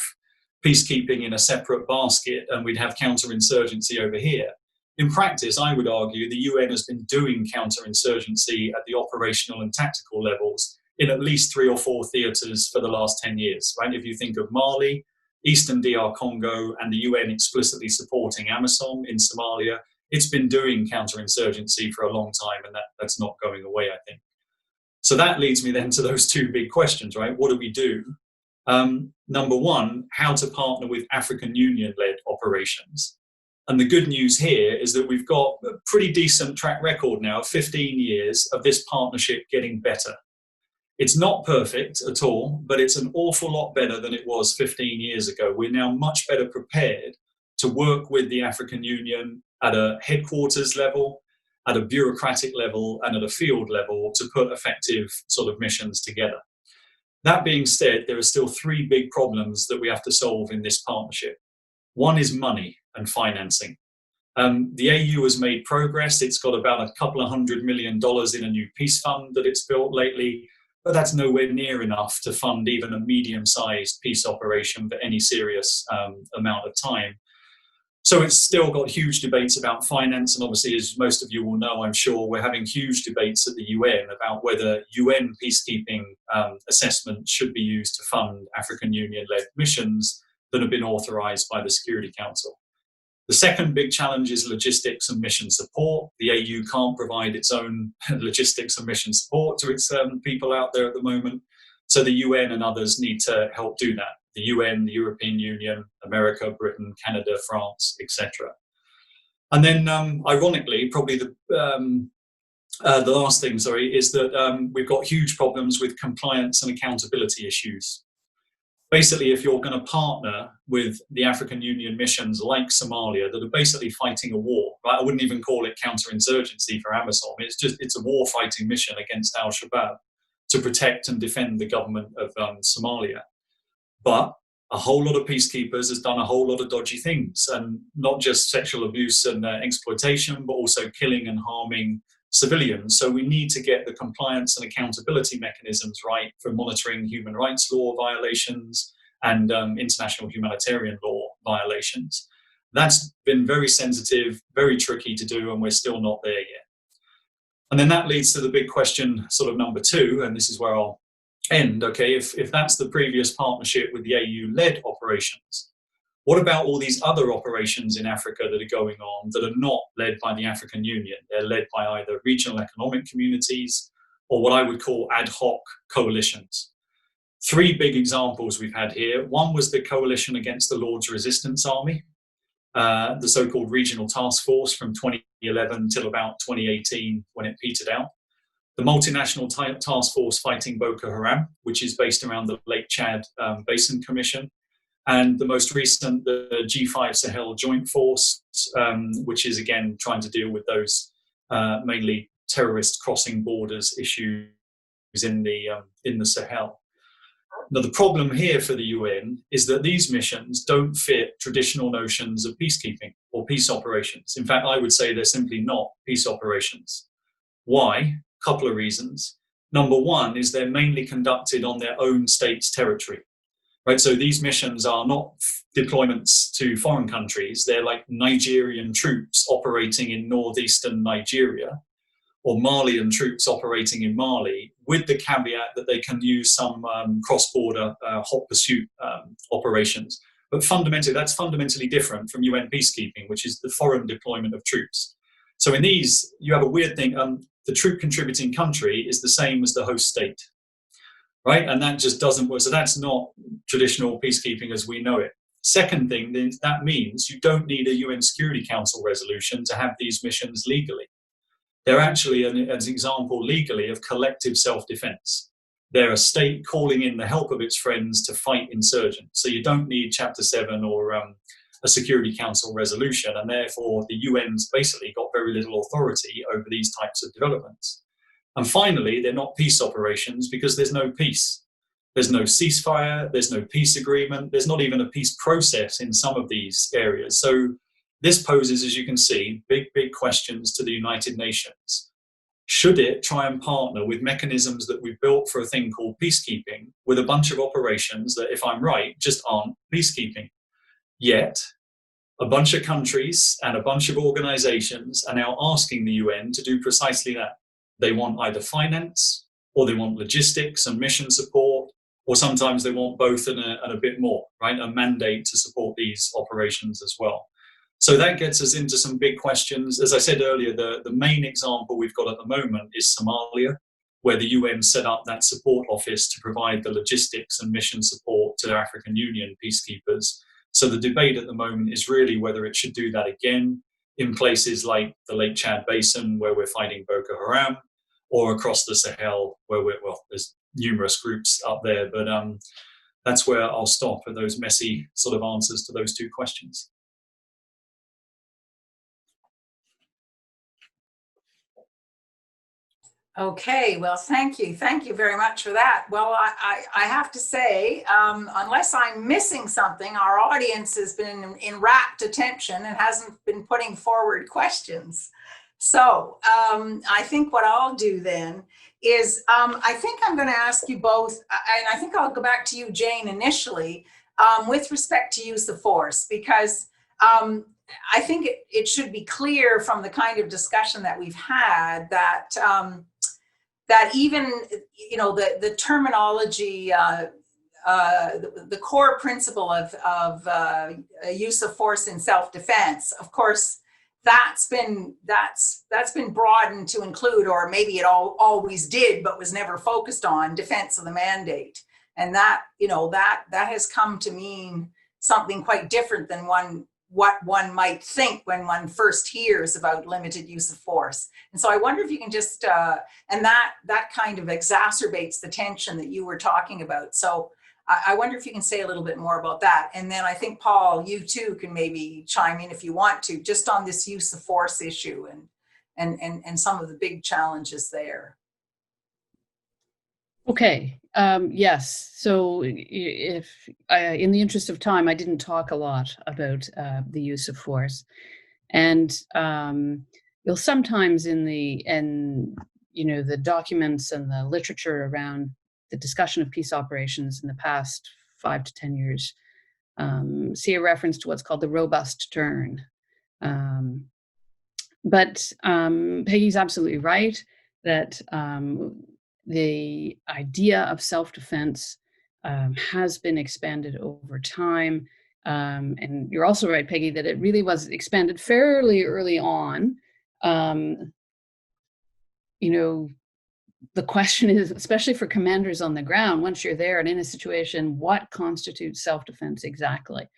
peacekeeping in a separate basket, and we'd have counterinsurgency over here. In practice, I would argue the UN has been doing counterinsurgency at the operational and tactical levels in at least 3 or 4 theatres for the last 10 years, right? If you think of Mali, Eastern DR Congo, and the UN explicitly supporting AMISOM in Somalia, it's been doing counterinsurgency for a long time, and that's not going away, I think. So that leads me then to those 2 big questions, right? What do we do? Number one, how to partner with African Union-led operations. And the good news here is that we've got a pretty decent track record now, 15 years of this partnership getting better. It's not perfect at all, but it's an awful lot better than it was 15 years ago. We're now much better prepared to work with the African Union at a headquarters level, at a bureaucratic level, and at a field level to put effective sort of missions together. That being said, there are still 3 big problems that we have to solve in this partnership. One is money and financing. The AU has made progress. It's got about a couple of $100 million in a new peace fund that it's built lately, but that's nowhere near enough to fund even a medium-sized peace operation for any serious amount of time. So it's still got huge debates about finance, and obviously, as most of you will know, I'm sure, we're having huge debates at the UN about whether UN peacekeeping assessments should be used to fund African Union-led missions that have been authorized by the Security Council. The second big challenge is logistics and mission support. The AU can't provide its own logistics and mission support to its people out there at the moment. So the UN and others need to help do that. The UN, the European Union, America, Britain, Canada, France, etc. And then, ironically, probably the last thing, is that we've got huge problems with compliance and accountability issues. Basically, if you're going to partner with the African Union missions like Somalia that are basically fighting a war, right? I wouldn't even call it counterinsurgency for Amisom. It's a war fighting mission against Al-Shabaab to protect and defend the government of Somalia. But a whole lot of peacekeepers has done a whole lot of dodgy things, and not just sexual abuse and exploitation, but also killing and harming civilians. So we need to get the compliance and accountability mechanisms right for monitoring human rights law violations and international humanitarian law violations. That's been very sensitive, very tricky to do, and we're still not there yet. And then that leads to the big question, sort of number two, and this is where I'll end. Okay, if that's the previous partnership with the AU-led operations, what about all these other operations in Africa that are going on that are not led by the African Union? They're led by either regional economic communities or what I would call ad hoc coalitions. Three big examples we've had here. One was the coalition against the Lord's Resistance Army, the so-called Regional Task Force from 2011 till about 2018 when it petered out. The multinational task force fighting Boko Haram, which is based around the Lake Chad Basin Commission. And the most recent, the G5 Sahel Joint Force, which is again trying to deal with those mainly terrorists crossing borders issues in the Sahel. Now, the problem here for the UN is that these missions don't fit traditional notions of peacekeeping or peace operations. In fact, I would say they're simply not peace operations. Why? A couple of reasons. Number one is they're mainly conducted on their own state's territory. Right, so these missions are not deployments to foreign countries. They're like Nigerian troops operating in northeastern Nigeria, or Malian troops operating in Mali, with the caveat that they can use some cross-border hot pursuit operations. But fundamentally, that's fundamentally different from UN peacekeeping, which is the foreign deployment of troops. So in these, you have a weird thing. The troop contributing country is the same as the host state. Right, and that just doesn't work. So that's not traditional peacekeeping as we know it. Second thing, that means you don't need a UN Security Council resolution to have these missions legally. They're actually an example legally of collective self-defense. They're a state calling in the help of its friends to fight insurgents. So you don't need Chapter 7 or a Security Council resolution, and therefore the UN's basically got very little authority over these types of developments. And finally, they're not peace operations because there's no peace. There's no ceasefire, there's no peace agreement, there's not even a peace process in some of these areas. So this poses, as you can see, big questions to the United Nations. Should it try and partner with mechanisms that we've built for a thing called peacekeeping with a bunch of operations that, if I'm right, just aren't peacekeeping? Yet, a bunch of countries and a bunch of organizations are now asking the UN to do precisely that. They want either finance, or they want logistics and mission support, or sometimes they want both and a bit more, right? A mandate to support these operations as well. So that gets us into some big questions. As I said earlier, the main example we've got at the moment is Somalia, where the UN set up that support office to provide the logistics and mission support to the African Union peacekeepers. So the debate at the moment is really whether it should do that again in places like the Lake Chad Basin, where we're fighting Boko Haram, or across the Sahel, where there's numerous groups up there. But that's where I'll stop at those messy sort of answers to those two questions. Okay, well, thank you. Thank you very much for that. Well, I have to say, unless I'm missing something, our audience has been in rapt attention and hasn't been putting forward questions. So I think what I'll do then is I think I'm going to ask you both, and I think I'll go back to you, Jane, initially, with respect to use of force, because I think it should be clear from the kind of discussion that we've had that that even, you know, the terminology, the core principle of use of force in self-defense, of course, that's been broadened to include, or maybe it always did, but was never focused on, defense of the mandate. And that, you know, that has come to mean something quite different than what one might think when one first hears about limited use of force. And so I wonder if you can just, and that kind of exacerbates the tension that you were talking about. So I wonder if you can say a little bit more about that. And then I think, Paul, you too can maybe chime in if you want to, just on this use of force issue and some of the big challenges there. Okay. Yes. So if in the interest of time, I didn't talk a lot about the use of force, and you'll sometimes in the documents and the literature around the discussion of peace operations in the past 5 to 10 years see a reference to what's called the robust turn. But Peggy's absolutely right that the idea of self-defense has been expanded over time. And you're also right, Peggy, that it really was expanded fairly early on. The question is, especially for commanders on the ground, once you're there and in a situation, what constitutes self-defense exactly?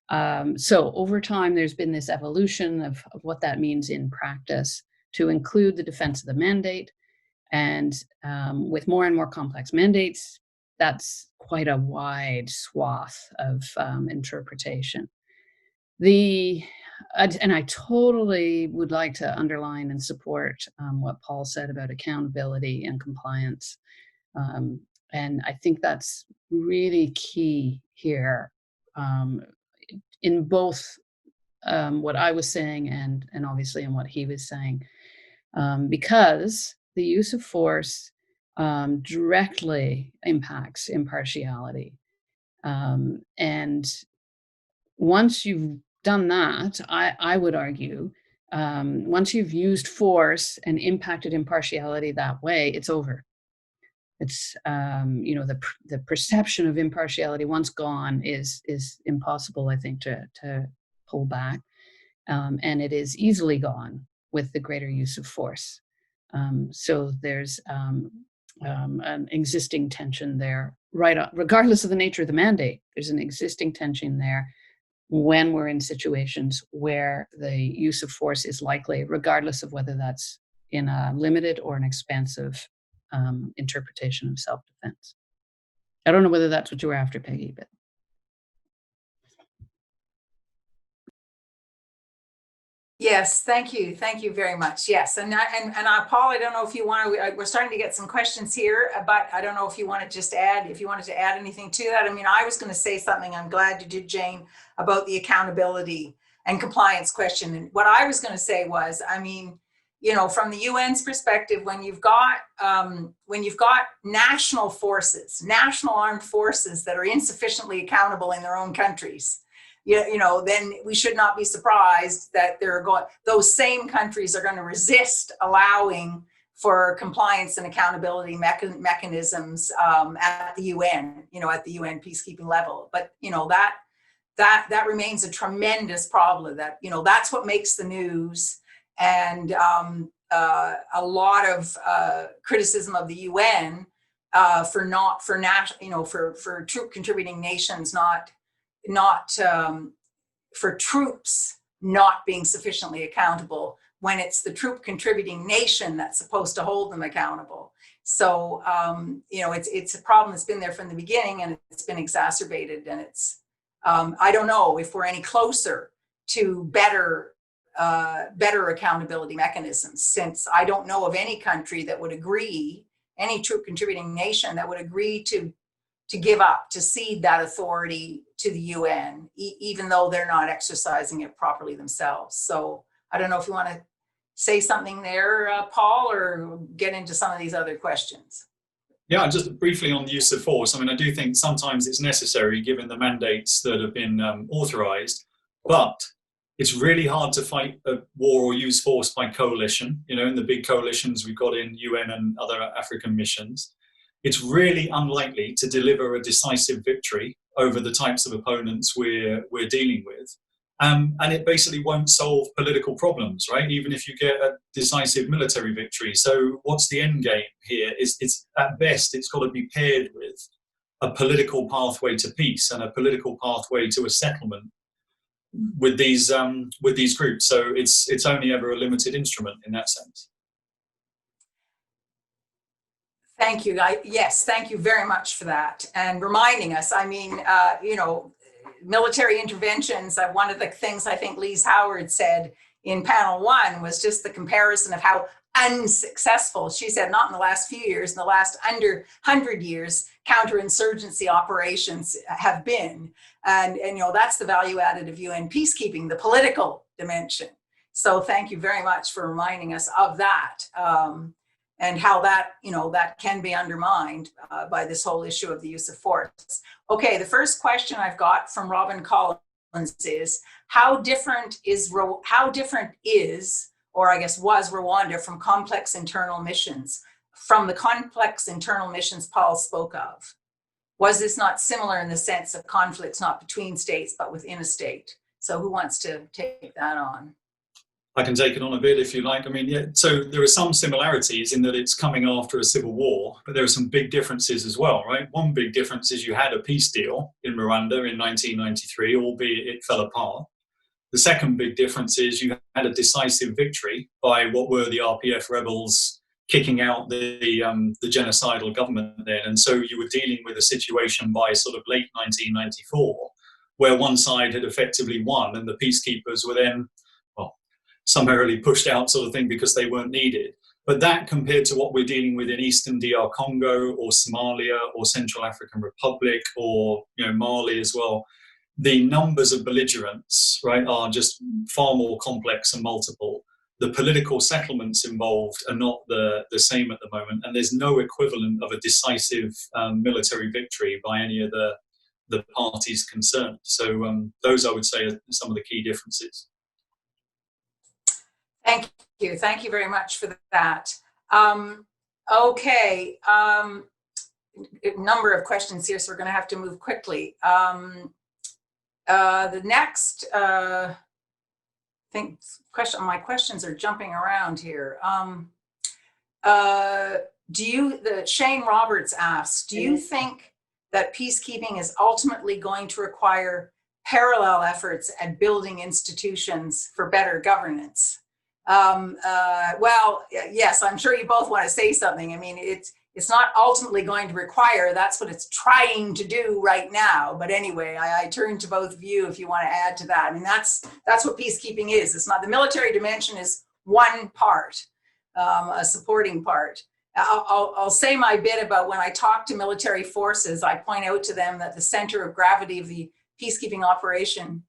So over time, there's been this evolution of what that means in practice to include the defense of the mandate. And with more and more complex mandates, that's quite a wide swath of interpretation. And I totally would like to underline and support what Paul said about accountability and compliance. And I think that's really key here in both what I was saying and obviously in what he was saying, because the use of force directly impacts impartiality. And once you've done that, I would argue, once you've used force and impacted impartiality that way, it's over. It's, the perception of impartiality once gone is impossible, I think, to pull back. And it is easily gone with the greater use of force. So there's an existing tension there, regardless of the nature of the mandate. There's an existing tension there when we're in situations where the use of force is likely, regardless of whether that's in a limited or an expansive interpretation of self-defense. I don't know whether that's what you were after, Peggy, but. Yes, thank you. Thank you very much. Yes, and Paul, I don't know if you want to, we're starting to get some questions here, but I don't know if you want to just add, if you wanted to add anything to that. I mean, I was going to say something, I'm glad you did, Jane, about the accountability and compliance question. And what I was going to say was, I mean, you know, from the UN's perspective, when you've got national forces, national armed forces that are insufficiently accountable in their own countries, then we should not be surprised that those same countries are going to resist allowing for compliance and accountability mechanisms at the UN, at the UN peacekeeping level. But that remains a tremendous problem. That's what makes the news, and a lot of criticism of the UN for troop contributing nations not for troops not being sufficiently accountable when it's the troop contributing nation that's supposed to hold them accountable. So, it's a problem that's been there from the beginning, and it's been exacerbated. And it's, I don't know if we're any closer to better better accountability mechanisms, since I don't know of any country that would agree, any troop contributing nation that would agree to give up, to cede that authority to the UN, even though they're not exercising it properly themselves. So I don't know if you want to say something there, Paul, or get into some of these other questions. Yeah, just briefly on the use of force. I mean, I do think sometimes it's necessary given the mandates that have been authorized, but it's really hard to fight a war or use force by coalition. You know, in the big coalitions we've got in UN and other African missions, it's really unlikely to deliver a decisive victory over the types of opponents we're dealing with. And it basically won't solve political problems, right? Even if you get a decisive military victory. So what's the end game here? It's at best, it's got to be paired with a political pathway to peace and a political pathway to a settlement with these groups. So it's only ever a limited instrument in that sense. Thank you. Yes, thank you very much for that. And reminding us, I mean, you know, military interventions, one of the things I think Lise Howard said in panel 1 was just the comparison of how unsuccessful, she said, not in the last few years, in the last under 100 years, counterinsurgency operations have been. And you know, that's the value added of UN peacekeeping, the political dimension. So thank you very much for reminding us of that. And how that, you know, that can be undermined by this whole issue of the use of force. Okay, the first question I've got from Robin Collins is, how different is, or I guess was Rwanda from complex internal missions, from the complex internal missions Paul spoke of? Was this not similar in the sense of conflicts not between states, but within a state? So who wants to take that on? I can take it on a bit if you like. I mean, yeah, so there are some similarities in that it's coming after a civil war, but there are some big differences as well, right? One big difference is you had a peace deal in Rwanda in 1993, albeit it fell apart. The second big difference is you had a decisive victory by what were the RPF rebels kicking out the genocidal government then. And so you were dealing with a situation by sort of late 1994, where one side had effectively won and the peacekeepers were then, well, summarily pushed out sort of thing because they weren't needed. But that compared to what we're dealing with in Eastern DR Congo or Somalia or Central African Republic or, you know, Mali as well, the numbers of belligerents, right, are just far more complex and multiple. The political settlements involved are not the same at the moment, and there's no equivalent of a decisive military victory by any of the parties concerned. So those, I would say, are some of the key differences. Thank you. Thank you very much for that. Okay. A number of questions here, so we're going to have to move quickly. The next, I think my questions are jumping around here. Shane Roberts asks, do you think that peacekeeping is ultimately going to require parallel efforts at building institutions for better governance? Well, yes, I'm sure you both want to say something. I mean, it's not ultimately going to require, that's what it's trying to do right now. But anyway, I turn to both of you if you want to add to that. I mean, that's what peacekeeping is. It's not, the military dimension is one part, a supporting part. I'll say my bit about when I talk to military forces, I point out to them that the center of gravity of the peacekeeping operation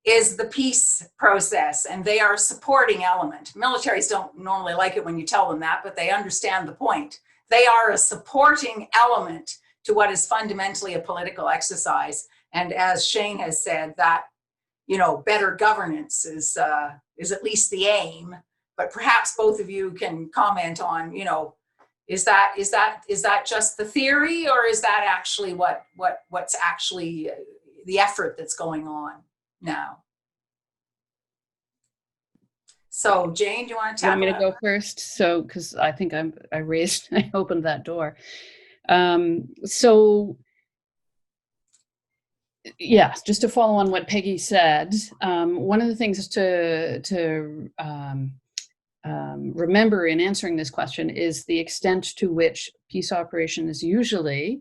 is the peace process, and they are a supporting element. Militaries don't normally like it when you tell them that, but they understand the point. They are a supporting element to what is fundamentally a political exercise. And as Shane has said, that, you know, better governance is at least the aim. But perhaps both of you can comment on, you know, is that just the theory, or is that actually what's actually the effort that's going on now? So Jane, do you want to tell me to go first? So, because I think I opened that door. So yeah, just to follow on what Peggy said, one of the things to remember in answering this question is the extent to which peace operations usually,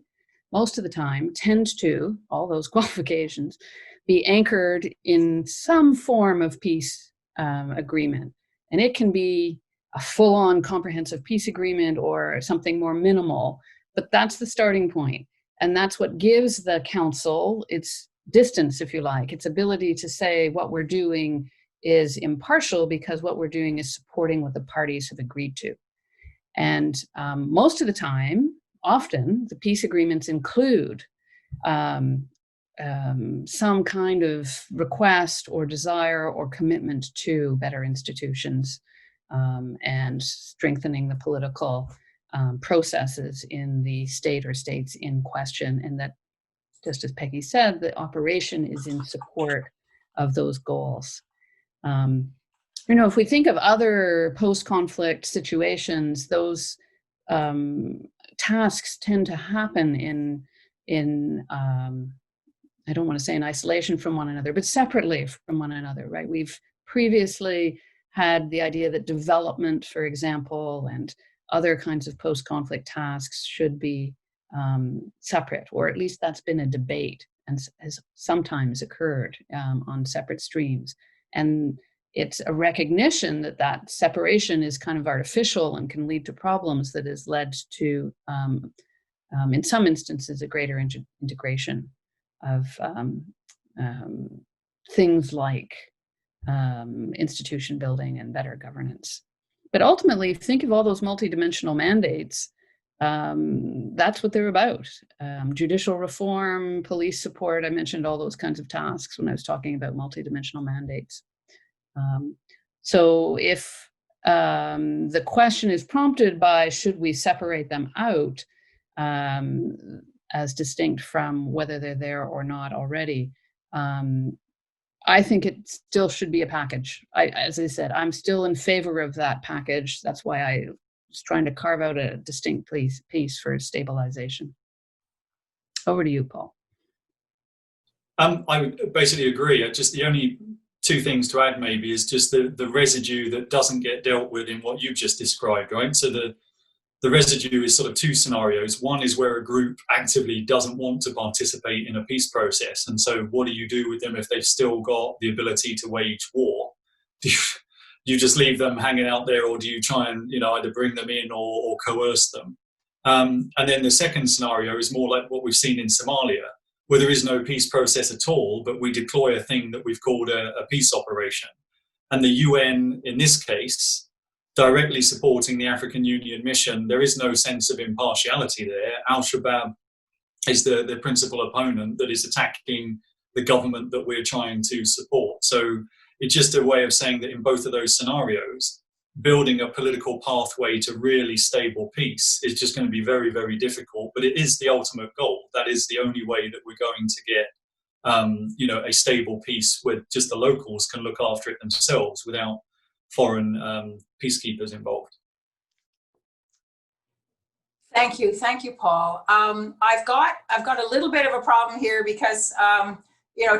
most of the time, tend to, all those qualifications, be anchored in some form of peace agreement. And it can be a full-on comprehensive peace agreement or something more minimal, but that's the starting point. And that's what gives the council its distance, if you like, its ability to say what we're doing is impartial because what we're doing is supporting what the parties have agreed to. And most of the time, often, the peace agreements include some kind of request or desire or commitment to better institutions and strengthening the political processes in the state or states in question. And that, just as Peggy said, the operation is in support of those goals. If we think of other post-conflict situations, those tasks tend to happen in I don't want to say in isolation from one another, but separately from one another, right? We've previously had the idea that development, for example, and other kinds of post-conflict tasks should be separate, or at least that's been a debate and has sometimes occurred on separate streams. And it's a recognition that that separation is kind of artificial and can lead to problems that has led to, in some instances, a greater integration of things like institution building and better governance. But ultimately, think of all those multidimensional mandates. That's what they're about. Judicial reform, police support. I mentioned all those kinds of tasks when I was talking about multidimensional mandates. So if the question is prompted by should we separate them out as distinct from whether they're there or not already, I think it still should be a package. As I said, I'm still in favor of that package. That's why I was trying to carve out a distinct piece for stabilization. Over to you, Paul. I would basically agree. Just the only two things to add maybe is just the residue that doesn't get dealt with in what you've just described, right? So the residue is sort of two scenarios. One is where a group actively doesn't want to participate in a peace process. And so what do you do with them if they've still got the ability to wage war? Do you just leave them hanging out there, or do you try and either bring them in or coerce them? And then the second scenario is more like what we've seen in Somalia, where there is no peace process at all, but we deploy a thing that we've called a peace operation. And the UN, in this case, directly supporting the African Union mission, there is no sense of impartiality there. Al-Shabaab is the principal opponent that is attacking the government that we're trying to support. So it's just a way of saying that in both of those scenarios, building a political pathway to really stable peace is just going to be very, very difficult, but it is the ultimate goal. That is the only way that we're going to get, a stable peace where just the locals can look after it themselves without foreign peacekeepers involved. Thank you, Paul. I've got a little bit of a problem here because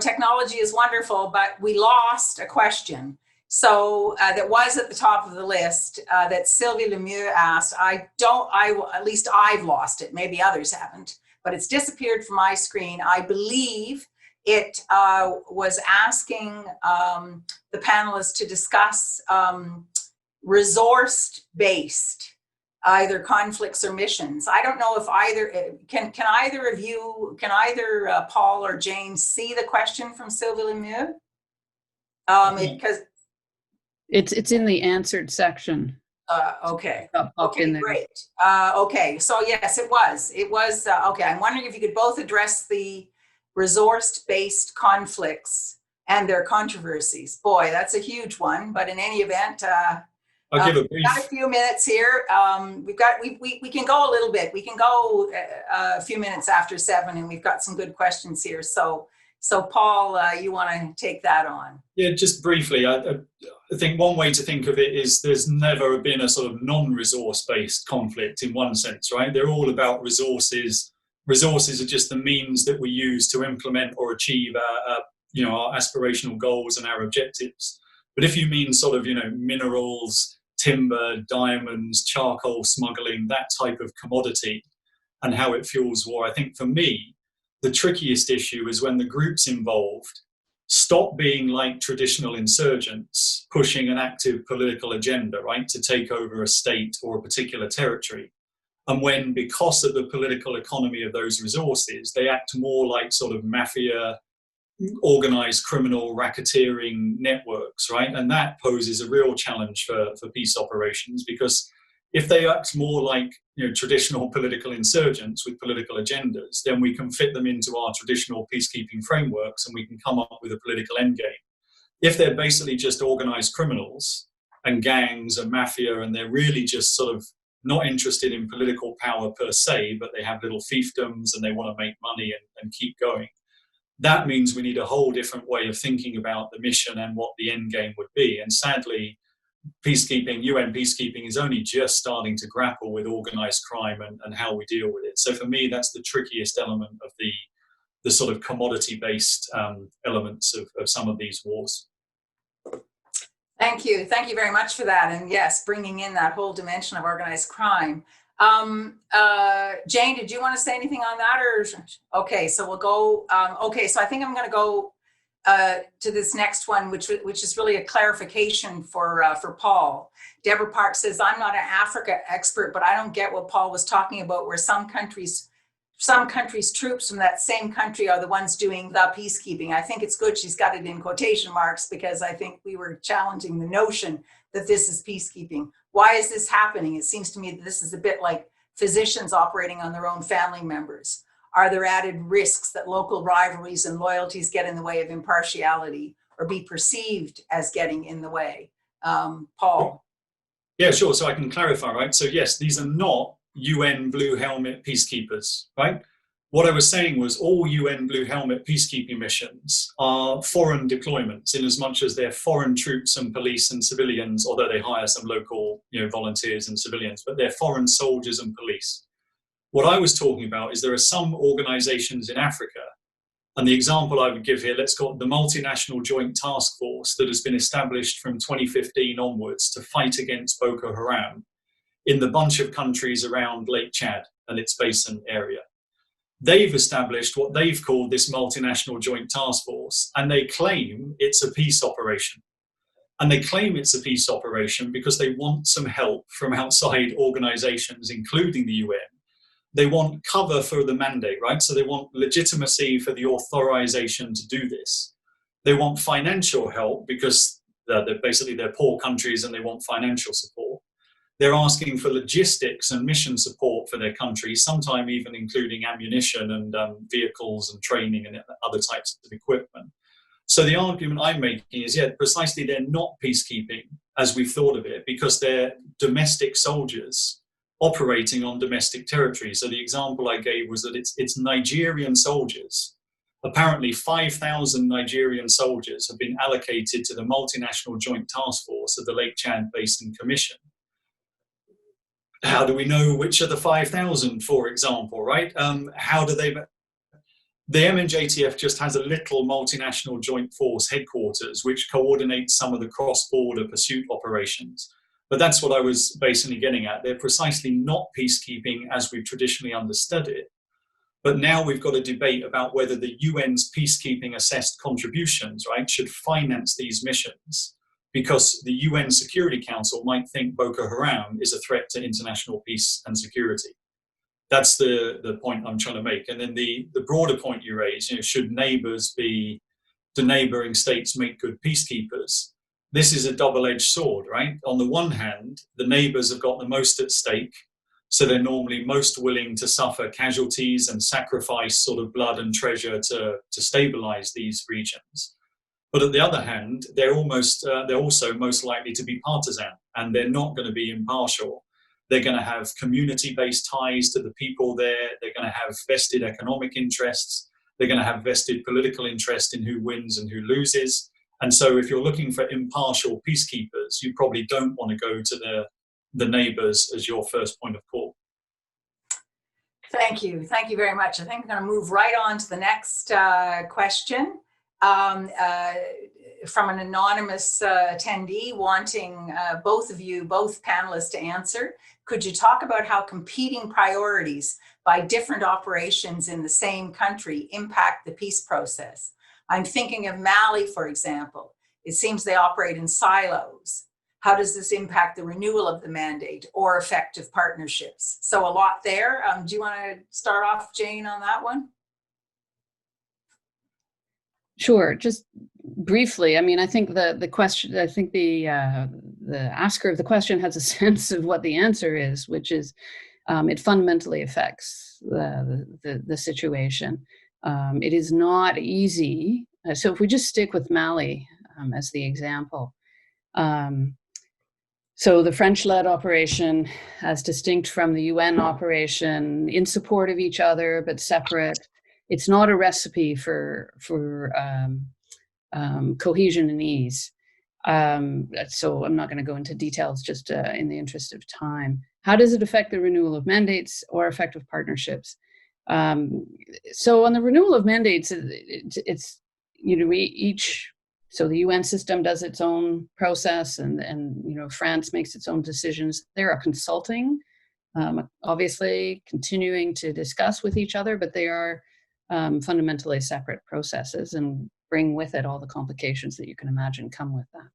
technology is wonderful, but we lost a question. So that was at the top of the list that Sylvie Lemieux asked. At least I've lost it. Maybe others haven't, but it's disappeared from my screen. I believe it was asking the panelists to discuss resource-based either conflicts or missions. I don't know if can either Paul or Jane see the question from Sylvie Lemieux? Because it's in the answered section. Okay. Okay, great. Okay, so yes, it was. Okay, I'm wondering if you could both address the resource-based conflicts and their controversies. Boy, that's a huge one. But in any event, I'll give a brief. We've got a few minutes here. We can go a little bit. We can go a few minutes after 7, and we've got some good questions here. So Paul, you want to take that on? Yeah, just briefly. I think one way to think of it is there's never been a sort of non-resource-based conflict in one sense, right? They're all about resources. Resources are just the means that we use to implement or achieve our aspirational goals and our objectives. But if you mean sort of, minerals, timber, diamonds, charcoal smuggling, that type of commodity and how it fuels war, I think for me, the trickiest issue is when the groups involved stop being like traditional insurgents, pushing an active political agenda, right, to take over a state or a particular territory. And when, because of the political economy of those resources, they act more like sort of mafia, organized criminal racketeering networks, right? And that poses a real challenge for peace operations, because if they act more like traditional political insurgents with political agendas, then we can fit them into our traditional peacekeeping frameworks and we can come up with a political endgame. If they're basically just organized criminals and gangs and mafia, and they're really just sort of not interested in political power per se, but they have little fiefdoms and they want to make money and keep going, that means we need a whole different way of thinking about the mission and what the end game would be. And sadly, peacekeeping, UN peacekeeping, is only just starting to grapple with organized crime and how we deal with it. So for me, that's the trickiest element of the sort of commodity-based elements of some of these wars. Thank you very much for that. And yes, bringing in that whole dimension of organized crime. Jane, did you want to say anything on that? Or okay, so we'll go. Okay, so I think I'm going to go to this next one, which is really a clarification for Paul. Deborah Park says, I'm not an Africa expert, but I don't get what Paul was talking about, where some countries' troops from that same country are the ones doing the peacekeeping. I think it's good she's got it in quotation marks, because I think we were challenging the notion that this is peacekeeping. Why is this happening? It seems to me that this is a bit like physicians operating on their own family members. Are there added risks that local rivalries and loyalties get in the way of impartiality, or be perceived as getting in the way? Paul? Yeah, sure. So I can clarify, right? So yes, these are not UN Blue Helmet peacekeepers, right? What I was saying was all UN Blue Helmet peacekeeping missions are foreign deployments, in as much as they're foreign troops and police and civilians, although they hire some local volunteers and civilians, but they're foreign soldiers and police. What I was talking about is there are some organizations in Africa, and the example I would give here, let's call it the Multinational Joint Task Force, that has been established from 2015 onwards to fight against Boko Haram in the bunch of countries around Lake Chad and its basin area. They've established what they've called this Multinational Joint Task Force, and they claim it's a peace operation. And they claim it's a peace operation because they want some help from outside organizations, including the UN. They want cover for the mandate, right? So they want legitimacy for the authorization to do this. They want financial help because they're poor countries and they want financial support. They're asking for logistics and mission support for their countries, sometimes even including ammunition and vehicles and training and other types of equipment. So the argument I'm making is, precisely they're not peacekeeping as we've thought of it, because they're domestic soldiers operating on domestic territory. So the example I gave was that it's Nigerian soldiers. Apparently 5,000 Nigerian soldiers have been allocated to the Multinational Joint Task Force of the Lake Chad Basin Commission. How do we know which are the 5,000, for example, right? How do they... The MNJTF just has a little multinational joint force headquarters which coordinates some of the cross-border pursuit operations. But that's what I was basically getting at. They're precisely not peacekeeping as we've traditionally understood it. But now we've got a debate about whether the UN's peacekeeping assessed contributions, right, should finance these missions, because the UN Security Council might think Boko Haram is a threat to international peace and security. That's the point I'm trying to make. And then the broader point you raise, should do neighboring states make good peacekeepers? This is a double-edged sword, right? On the one hand, the neighbors have got the most at stake, so they're normally most willing to suffer casualties and sacrifice sort of blood and treasure to stabilize these regions. But at the other hand, they're also most likely to be partisan, and they're not going to be impartial. They're going to have community-based ties to the people there. They're going to have vested economic interests. They're going to have vested political interest in who wins and who loses. And so if you're looking for impartial peacekeepers, you probably don't want to go to the neighbors as your first point of call. Thank you very much. I think I'm going to move right on to the next question from an anonymous attendee wanting both panelists to answer. Could you talk about how competing priorities by different operations in the same country impact the peace process? I'm thinking of Mali, for example. It seems they operate in silos. How does this impact the renewal of the mandate or effective partnerships? So a lot there. Do you want to start off, Jane, on that one? Sure. Just briefly, I mean, I think the question, I think the asker of the question has a sense of what the answer is, which is it fundamentally affects the situation. It is not easy. So if we just stick with Mali as the example, so the French-led operation, as distinct from the UN operation, in support of each other but separate, it's not a recipe for cohesion and ease. So I'm not going to go into details just in the interest of time. How does it affect the renewal of mandates or effective partnerships? So on the renewal of mandates, it's so the UN system does its own process, and France makes its own decisions. They are consulting, obviously continuing to discuss with each other, but they are fundamentally separate processes and bring with it all the complications that you can imagine come with that.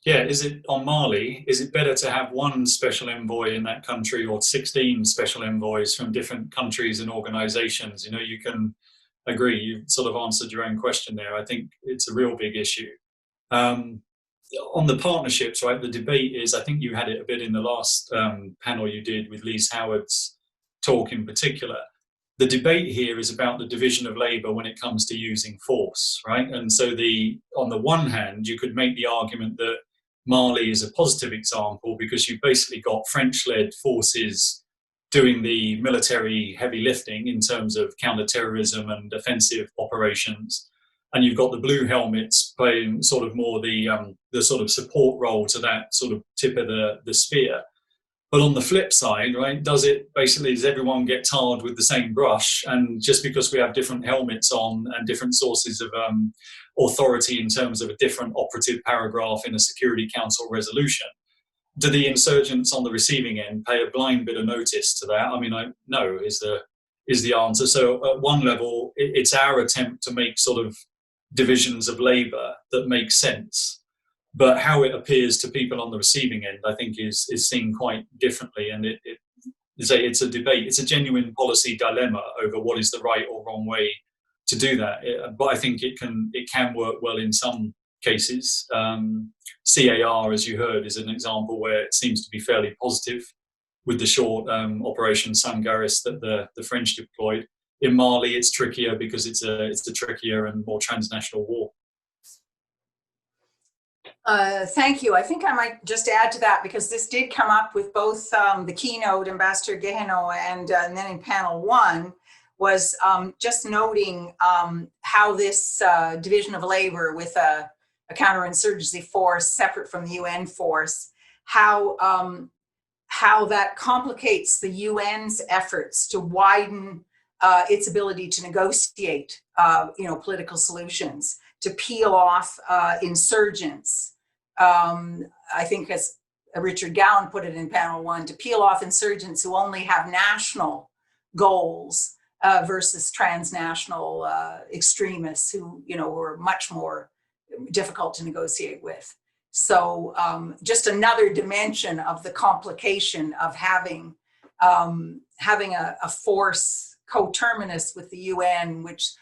Yeah, is it on Mali, is it better to have one special envoy in that country or 16 special envoys from different countries and organizations? You can agree, you've sort of answered your own question there. I think it's a real big issue. On the partnerships, right, the debate is, I think you had it a bit in the last panel you did with Lise Howard's talk in particular. The debate here is about the division of labour when it comes to using force, right? And so on the one hand, you could make the argument that Mali is a positive example because you've basically got French-led forces doing the military heavy lifting in terms of counter-terrorism and offensive operations. And you've got the blue helmets playing sort of more the sort of support role to that sort of tip of the spear. But on the flip side, right, does everyone get tarred with the same brush? And just because we have different helmets on and different sources of authority in terms of a different operative paragraph in a Security Council resolution, do the insurgents on the receiving end pay a blind bit of notice to that? I mean, no is the answer. So at one level, it's our attempt to make sort of divisions of labour that make sense. But how it appears to people on the receiving end, I think, is seen quite differently. And it's a debate. It's a genuine policy dilemma over what is the right or wrong way to do that. But I think it can work well in some cases. CAR, as you heard, is an example where it seems to be fairly positive with the short Operation Sangaris that the French deployed. In Mali, it's trickier because it's a trickier and more transnational war. Thank you. I think I might just add to that, because this did come up with both the keynote, Ambassador Geheno, and then in panel one, was just noting how this division of labor with a counterinsurgency force separate from the UN force, how that complicates the UN's efforts to widen its ability to negotiate, political solutions, to peel off insurgents. I think, as Richard Gowan put it in panel one, to peel off insurgents who only have national goals versus transnational extremists who, were much more difficult to negotiate with. So just another dimension of the complication of having a force coterminous with the UN, which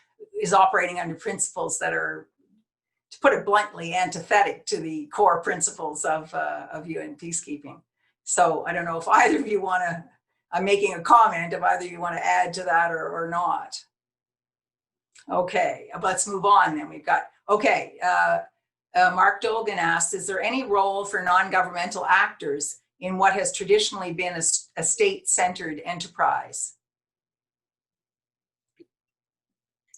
is operating under principles that are, to put it bluntly, antithetic to the core principles of UN peacekeeping. So I don't know if either of you want to, I'm making a comment, if either you want to add to that or not. Okay, let's move on then. We've got, Mark Dolgan asks, is there any role for non-governmental actors in what has traditionally been a state-centered enterprise?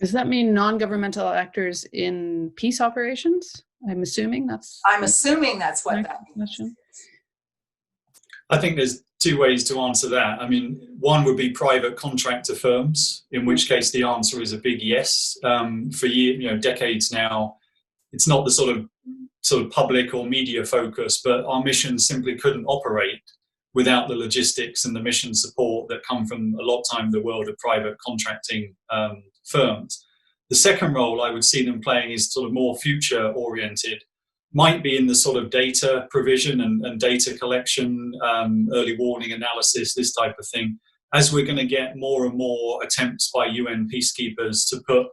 Does that mean non-governmental actors in peace operations? I'm assuming that's what that means. I think there's two ways to answer that. I mean, one would be private contractor firms, in which case the answer is a big yes. For decades now, it's not the sort of public or media focus, but our mission simply couldn't operate without the logistics and the mission support that come from a lot of time the world of private contracting firms. The second role I would see them playing is sort of more future oriented, might be in the sort of data provision and data collection, early warning analysis, this type of thing, as we're going to get more and more attempts by UN peacekeepers to put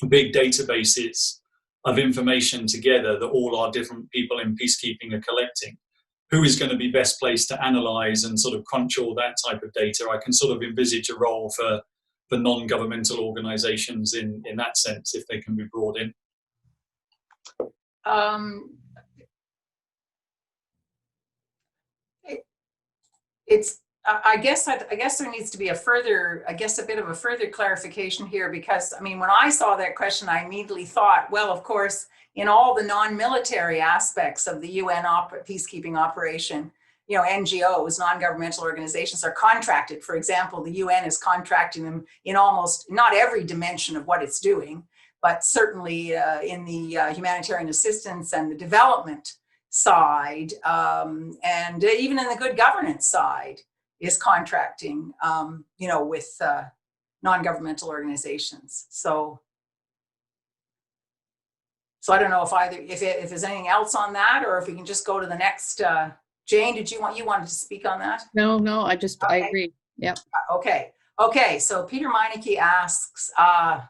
big databases of information together that all our different people in peacekeeping are collecting. Who is going to be best placed to analyze and sort of crunch all that type of data? I can sort of envisage a role for non-governmental organizations in that sense, if they can be brought in. I guess there needs to be a bit of a further clarification here, because I mean, when I saw that question, I immediately thought, well, of course, in all the non-military aspects of the UN peacekeeping operation, you know, NGOs, non-governmental organizations, are contracted. For example, the UN is contracting them in almost not every dimension of what it's doing, but certainly in the humanitarian assistance and the development side, and even in the good governance side, is contracting, you know, with non-governmental organizations. So I don't know if there's anything else on that, or if we can just go to the next. Jane, you wanted to speak on that? No, I agree. Yep. Okay. So Peter Meineke asks, well,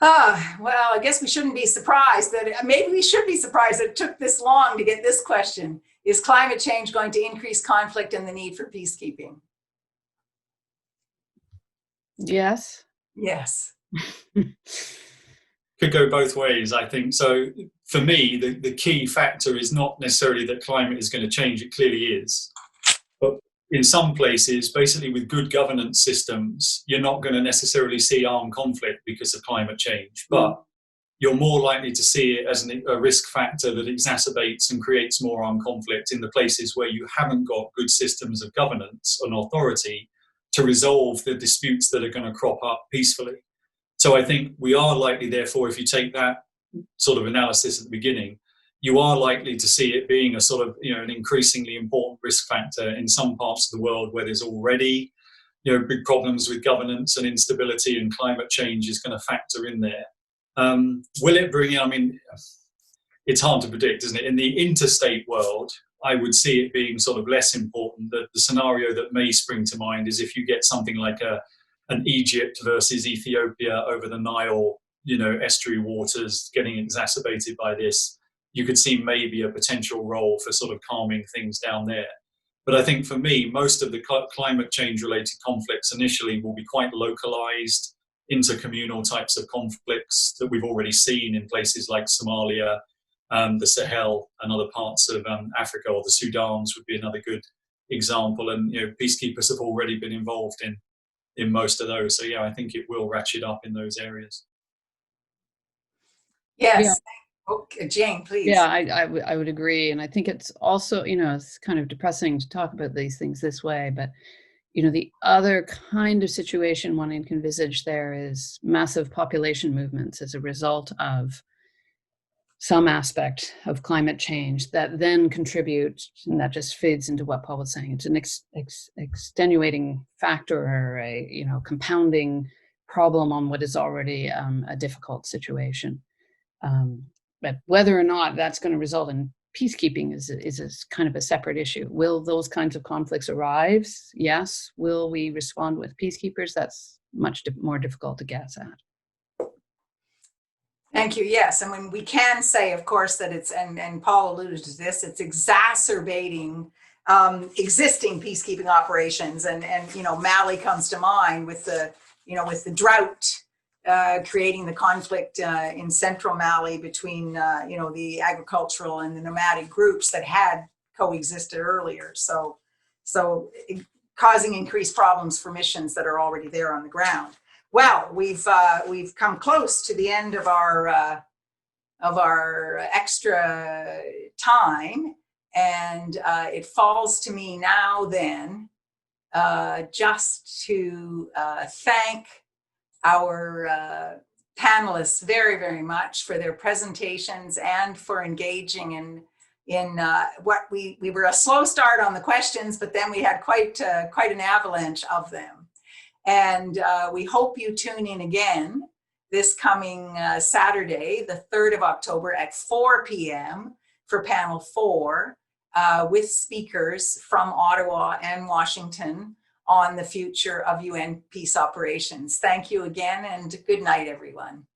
I guess we shouldn't be surprised, but maybe we should be surprised that it took this long to get this question. Is climate change going to increase conflict and the need for peacekeeping? Yes. Yes. Could go both ways, I think. So for me, the key factor is not necessarily that climate is going to change. It clearly is. But in some places, basically with good governance systems, you're not going to necessarily see armed conflict because of climate change. But you're more likely to see it as a risk factor that exacerbates and creates more armed conflict in the places where you haven't got good systems of governance and authority to resolve the disputes that are going to crop up peacefully. So I think we are likely, therefore, if you take that sort of analysis at the beginning, you are likely to see it being a sort of, you know, an increasingly important risk factor in some parts of the world where there's already, you know, big problems with governance and instability, and climate change is going to factor in there. Will it bring in, I mean, it's hard to predict, isn't it? In the interstate world, I would see it being sort of less important. The scenario that may spring to mind is if you get something like an Egypt versus Ethiopia over the Nile, you know, estuary waters getting exacerbated by this, you could see maybe a potential role for sort of calming things down there. But I think for me, most of the climate change related conflicts initially will be quite localized, intercommunal types of conflicts that we've already seen in places like Somalia, the Sahel, and other parts of Africa, or the Sudans would be another good example. And, you know, peacekeepers have already been involved in most of those. So yeah, I think it will ratchet up in those areas. Yes. Yeah. Okay, Jane, please. Yeah, I would agree. And I think it's also, you know, it's kind of depressing to talk about these things this way, but, you know, the other kind of situation one can envisage there is massive population movements as a result of some aspect of climate change that then contribute, and that just feeds into what Paul was saying. It's an extenuating factor, or a, you know, compounding problem on what is already a difficult situation. But whether or not that's going to result in peacekeeping is a kind of a separate issue. Will those kinds of conflicts arise? Yes. Will we respond with peacekeepers? That's much more difficult to guess at. Thank you. Yes, and when we can say, of course, that it's, and Paul alluded to this, it's exacerbating existing peacekeeping operations, and you know, Mali comes to mind with the, you know, with the drought creating the conflict in central Mali between you know, the agricultural and the nomadic groups that had coexisted earlier. So causing increased problems for missions that are already there on the ground. Well, we've come close to the end of our extra time, and it falls to me now then just to thank our panelists very, very much for their presentations and for engaging in what we were a slow start on the questions, but then we had quite an avalanche of them. And we hope you tune in again this coming Saturday, the 3rd of October at 4 p.m. for panel 4 with speakers from Ottawa and Washington on the future of UN peace operations. Thank you again, and good night, everyone.